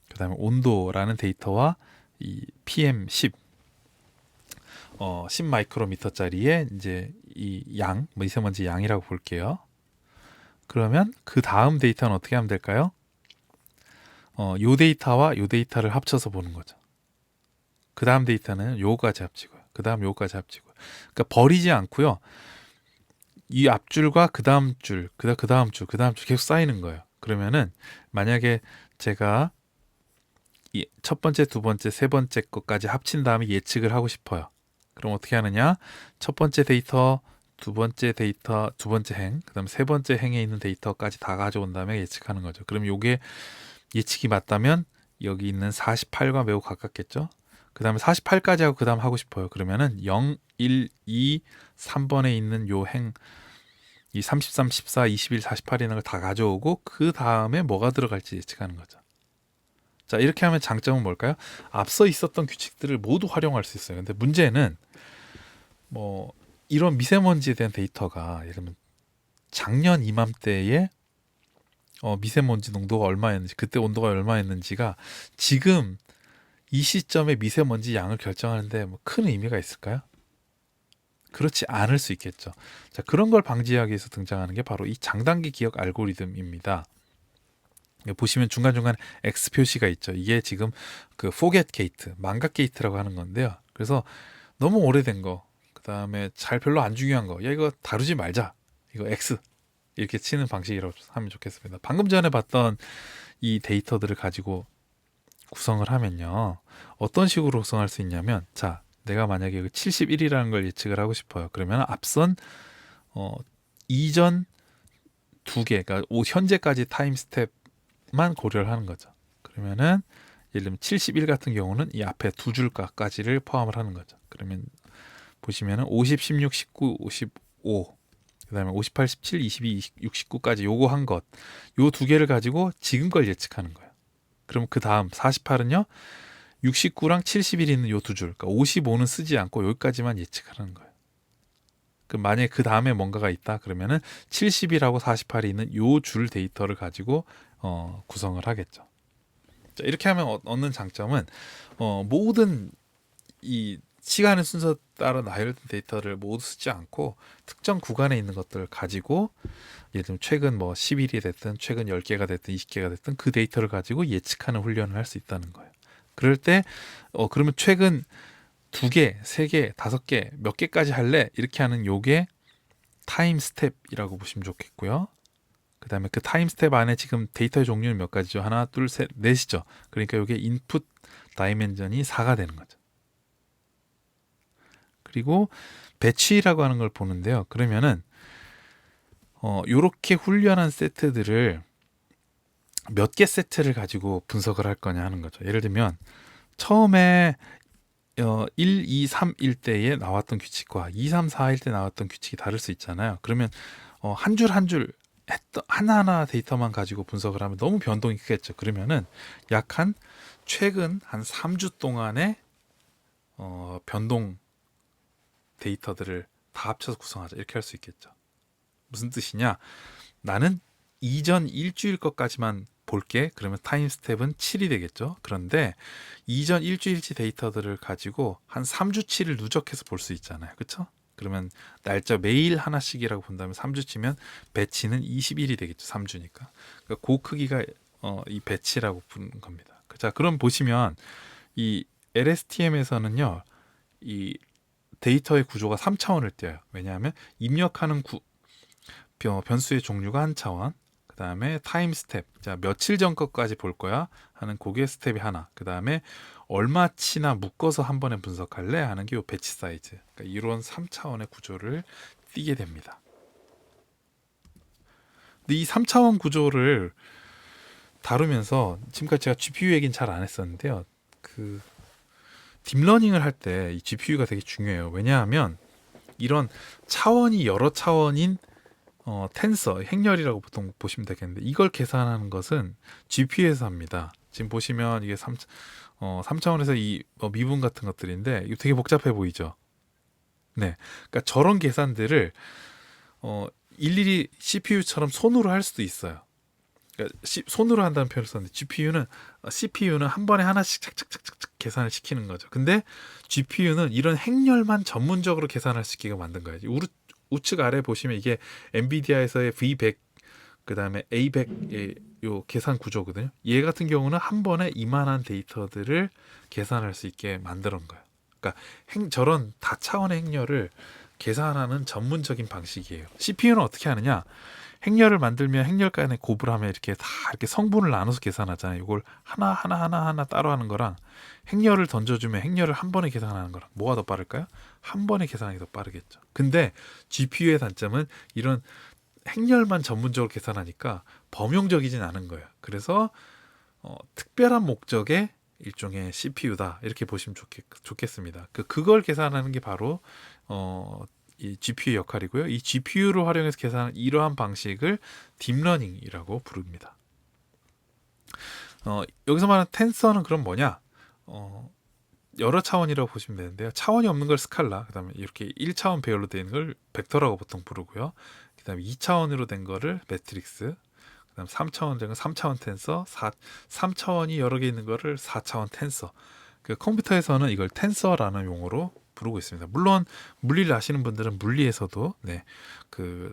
그 다음에 온도라는 데이터와 이 PM10 10 마이크로미터짜리의 이제 이 미세먼지 양이라고 볼게요. 그러면 그 다음 데이터는 어떻게 하면 될까요? 요 데이터와 요 데이터를 합쳐서 보는 거죠. 그 다음 데이터는 요거까지 합치고요. 그 다음 요거까지 합치고요. 그러니까 버리지 않고요. 이 앞줄과 그 다음 줄, 그 다음 줄, 그 다음 줄 계속 쌓이는 거예요. 그러면은 만약에 제가 이 첫 번째, 두 번째, 세 번째 것까지 합친 다음에 예측을 하고 싶어요. 그럼 어떻게 하느냐? 첫 번째 데이터, 두 번째 데이터, 두 번째 행, 그 다음 세 번째 행에 있는 데이터까지 다 가져온 다음에 예측하는 거죠. 그럼 요게 예측이 맞다면 여기 있는 48과 매우 가깝겠죠. 그 다음에 48까지 하고 그 다음 하고 싶어요. 그러면은 0, 1, 2, 3번에 있는 요 행, 이 33, 14, 21, 48이라는 걸 다 가져오고 그 다음에 뭐가 들어갈지 예측하는 거죠. 자, 이렇게 하면 장점은 뭘까요? 앞서 있었던 규칙들을 모두 활용할 수 있어요. 근데 문제는 뭐 이런 미세먼지에 대한 데이터가 예를 들면 작년 이맘때에 미세먼지 농도가 얼마였는지, 그때 온도가 얼마였는지가 지금 이 시점에 미세먼지 양을 결정하는데 뭐 큰 의미가 있을까요? 그렇지 않을 수 있겠죠. 자, 그런 걸 방지하기 위해서 등장하는 게 바로 이 장단기 기억 알고리즘입니다. 보시면 중간중간 X 표시가 있죠. 이게 지금 그 forget gate, 망각 게이트라고 하는 건데요. 그래서 너무 오래된 거, 그 다음에 잘 별로 안 중요한 거, 야 이거 다루지 말자, 이거 X 이렇게 치는 방식이라고 하면 좋겠습니다. 방금 전에 봤던 이 데이터들을 가지고 구성을 하면요, 어떤 식으로 구성할 수 있냐면, 자, 내가 만약에 71이라는 걸 예측을 하고 싶어요. 그러면 앞선 이전 2개, 그러니까 현재까지 타임 스텝만 고려를 하는 거죠. 그러면은 예를 들면 71 같은 경우는 이 앞에 두 줄까지를 포함을 하는 거죠. 그러면 보시면은 50, 16, 19, 55, 그 다음에 58, 17, 22, 69까지 요거 한 것, 요 2개를 가지고 지금 걸 예측하는 거예요. 그럼 그 다음 48은요, 69랑 71이 있는 요 2줄, 그러니까 55는 쓰지 않고 여기까지만 예측하는 거예요. 그럼 만약에 그 다음에 뭔가가 있다 그러면은 70이라고 48이 있는 요 줄 데이터를 가지고 구성을 하겠죠. 자, 이렇게 하면 얻는 장점은 모든 이 시간의 순서 따라 나열된 데이터를 모두 쓰지 않고 특정 구간에 있는 것들을 가지고 예를 들면 최근 뭐 10일이 됐든 최근 10개가 됐든 20개가 됐든 그 데이터를 가지고 예측하는 훈련을 할 수 있다는 거예요. 그럴 때 그러면 최근 2개, 3개, 5개, 몇 개까지 할래? 이렇게 하는 요게 타임 스텝이라고 보시면 좋겠고요. 그 다음에 그 타임 스텝 안에 지금 데이터의 종류는 몇 가지죠? 하나, 둘, 셋, 넷이죠. 그러니까 요게 인풋 다이멘전이 4가 되는 거죠. 그리고 배치라고 하는 걸 보는데요. 그러면은 요렇게 훈련한 세트들을 몇 개 세트를 가지고 분석을 할 거냐 하는 거죠. 예를 들면 처음에 1, 2, 3일 때에 나왔던 규칙과 2, 3, 4일 때 나왔던 규칙이 다를 수 있잖아요. 그러면 한 줄 한 줄 하나하나 데이터만 가지고 분석을 하면 너무 변동이 크겠죠. 그러면은 최근 한 3주 동안의 변동 데이터들을 다 합쳐서 구성하자, 이렇게 할 수 있겠죠. 무슨 뜻이냐? 나는 이전 일주일 것까지만 볼게. 그러면 타임 스텝은 7이 되겠죠. 그런데 이전 일주일치 데이터들을 가지고 한 3주치를 누적해서 볼 수 있잖아요. 그렇죠? 그러면 날짜 매일 하나씩이라고 본다면 3주치면 배치는 20일이 되겠죠. 3주니까. 그러니까 그 크기가 이 배치라고 부르는 겁니다. 자, 그럼 보시면 이 LSTM에서는요, 이 데이터의 구조가 3차원을 띄어요. 왜냐하면 입력하는 변수의 종류가 한 차원, 그 다음에 타임 스텝, 자 며칠 전 것까지 볼 거야 하는 그게 스텝이 하나, 그 다음에 얼마치나 묶어서 한 번에 분석할래 하는 게 요 배치 사이즈. 그러니까 이런 3차원의 구조를 띄게 됩니다. 근데 이 3차원 구조를 다루면서 지금까지 제가 GPU 얘기는 잘 안 했었는데요. 그 딥러닝을 할 때 이 GPU가 되게 중요해요. 왜냐하면 이런 차원이 여러 차원인 텐서, 행렬이라고 보통 보시면 되겠는데 이걸 계산하는 것은 GPU에서 합니다. 지금 보시면 이게 3차원에서 이 미분 같은 것들인데 이거 되게 복잡해 보이죠? 네. 그러니까 저런 계산들을 일일이 CPU처럼 손으로 할 수도 있어요. 그러니까 손으로 한다는 표현을 썼는데 CPU는 한 번에 하나씩 착착착착 계산을 시키는 거죠. 근데 GPU는 이런 행렬만 전문적으로 계산할 수 있게 만든 거예요. 우측 아래 보시면 이게 엔비디아에서의 V100 그 다음에 A100의 요 계산 구조거든요. 얘 같은 경우는 한 번에 이만한 데이터들을 계산할 수 있게 만드는 거예요. 그러니까 저런 다차원의 행렬을 계산하는 전문적인 방식이에요. CPU는 어떻게 하느냐? 행렬을 만들면 행렬 간의 곱을 하면 이렇게 다 이렇게 성분을 나눠서 계산하잖아요. 이걸 하나 따로 하는 거랑 행렬을 던져주면 행렬을 한 번에 계산하는 거랑 뭐가 더 빠를까요? 한 번에 계산하기 더 빠르겠죠. 근데 GPU의 단점은 이런 행렬만 전문적으로 계산하니까 범용적이진 않은 거예요. 그래서 특별한 목적의 일종의 CPU다 이렇게 보시면 좋겠습니다. 그걸 계산하는 게 바로 이 GPU 역할이고요. 이 GPU를 활용해서 계산하는 이러한 방식을 딥러닝이라고 부릅니다. 여기서 말하는 텐서는 그럼 뭐냐? 여러 차원이라고 보시면 되는데요. 차원이 없는 걸 스칼라, 그 다음에 이렇게 1차원 배열로 되어 있는 걸 벡터라고 보통 부르고요. 그 다음에 2차원으로 된 거를 매트릭스, 그 다음 3차원 된 거 3차원 텐서, 3차원이 여러 개 있는 거를 4차원 텐서. 그 컴퓨터에서는 이걸 텐서라는 용어로 부르고 있습니다. 물론 물리를 아시는 분들은 물리에서도 그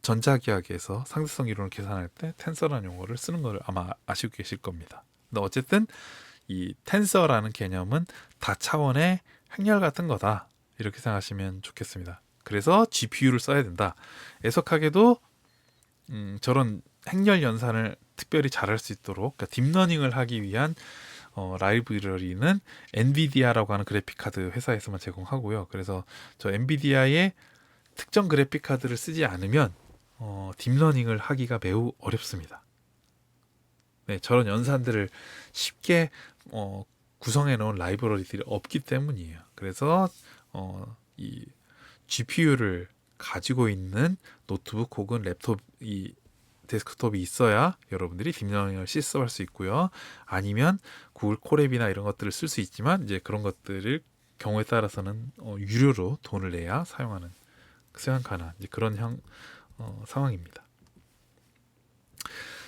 전자기하학에서 상대성 이론을 계산할 때 텐서라는 용어를 쓰는 걸 아마 아시고 계실 겁니다. 근데 어쨌든 이 텐서라는 개념은 다차원의 행렬 같은 거다 이렇게 생각하시면 좋겠습니다. 그래서 GPU를 써야 된다. 애석하게도 저런 행렬 연산을 특별히 잘할 수 있도록, 그러니까 딥러닝을 하기 위한 라이브러리는 엔비디아라고 하는 그래픽 카드 회사에서만 제공하고요. 그래서 저 엔비디아의 특정 그래픽 카드를 쓰지 않으면 딥러닝을 하기가 매우 어렵습니다. 네, 저런 연산들을 쉽게 구성해 놓은 라이브러리들이 없기 때문이에요. 그래서 이 GPU를 가지고 있는 노트북 혹은 랩톱, 이 데스크톱이 있어야 여러분들이 딥러닝을 실습할 수 있고요. 아니면 구글 콜앱이나 이런 것들을 쓸 수 있지만 이제 그런 것들을 경우에 따라서는 유료로 돈을 내야 사용하는 가능한 이제 그런 상황입니다.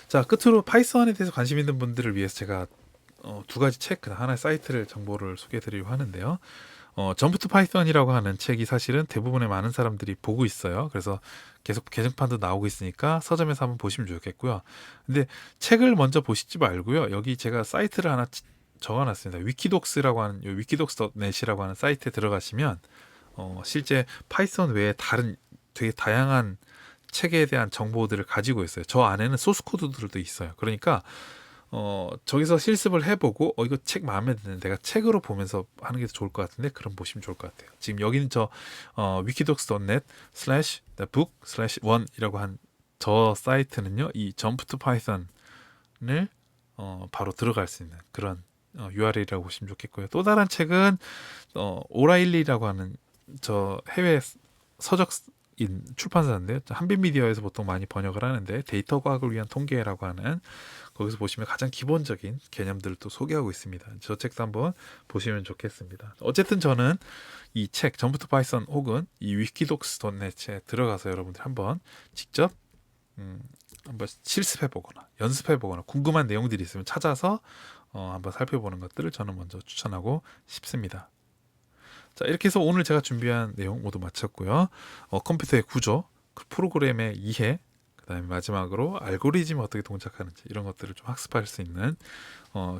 자, 끝으로 파이썬에 대해서 관심 있는 분들을 위해서 제가 두 가지 책, 하나의 사이트를 정보를 소개해드리려고 하는데요. 점프 투 파이썬이라고 하는 책이 사실은 대부분의 많은 사람들이 보고 있어요. 그래서 계속 개정판도 나오고 있으니까 서점에서 한번 보시면 좋겠고요. 근데 책을 먼저 보시지 말고요. 여기 제가 사이트를 하나 적어놨습니다. 위키독스라고 하는 wikidocks.net이라고 하는 사이트에 들어가시면 실제 파이썬 외에 다른 되게 다양한 책에 대한 정보들을 가지고 있어요. 저 안에는 소스 코드들도 있어요. 그러니까 저기서 실습을 해보고 이거 책 마음에 드는 내가 책으로 보면서 하는 게 더 좋을 것 같은데 그럼 보시면 좋을 것 같아요. 지금 여기는 저 wikidocks.net/book/1이라고 한 저 사이트는요, 이 점프 투 파이썬을 바로 들어갈 수 있는 그런 URL이라고 보시면 좋겠고요. 또 다른 책은 오라일리라고 하는 저 해외 서적인 출판사인데요. 한빛미디어에서 보통 많이 번역을 하는데 데이터 과학을 위한 통계라고 하는, 거기서 보시면 가장 기본적인 개념들을 또 소개하고 있습니다. 저 책도 한번 보시면 좋겠습니다. 어쨌든 저는 이 책 점프 투 파이썬 혹은 이 위키독스.net에 들어가서 여러분들 한번 직접 한번 실습해보거나 연습해보거나 궁금한 내용들이 있으면 찾아서 한번 살펴보는 것들을 저는 먼저 추천하고 싶습니다. 자, 이렇게 해서 오늘 제가 준비한 내용 모두 마쳤고요. 컴퓨터의 구조, 그 프로그램의 이해, 그다음에 마지막으로 알고리즘이 어떻게 동작하는지 이런 것들을 좀 학습할 수 있는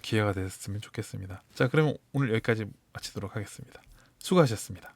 기회가 됐으면 좋겠습니다. 자, 그러면 오늘 여기까지 마치도록 하겠습니다. 수고하셨습니다.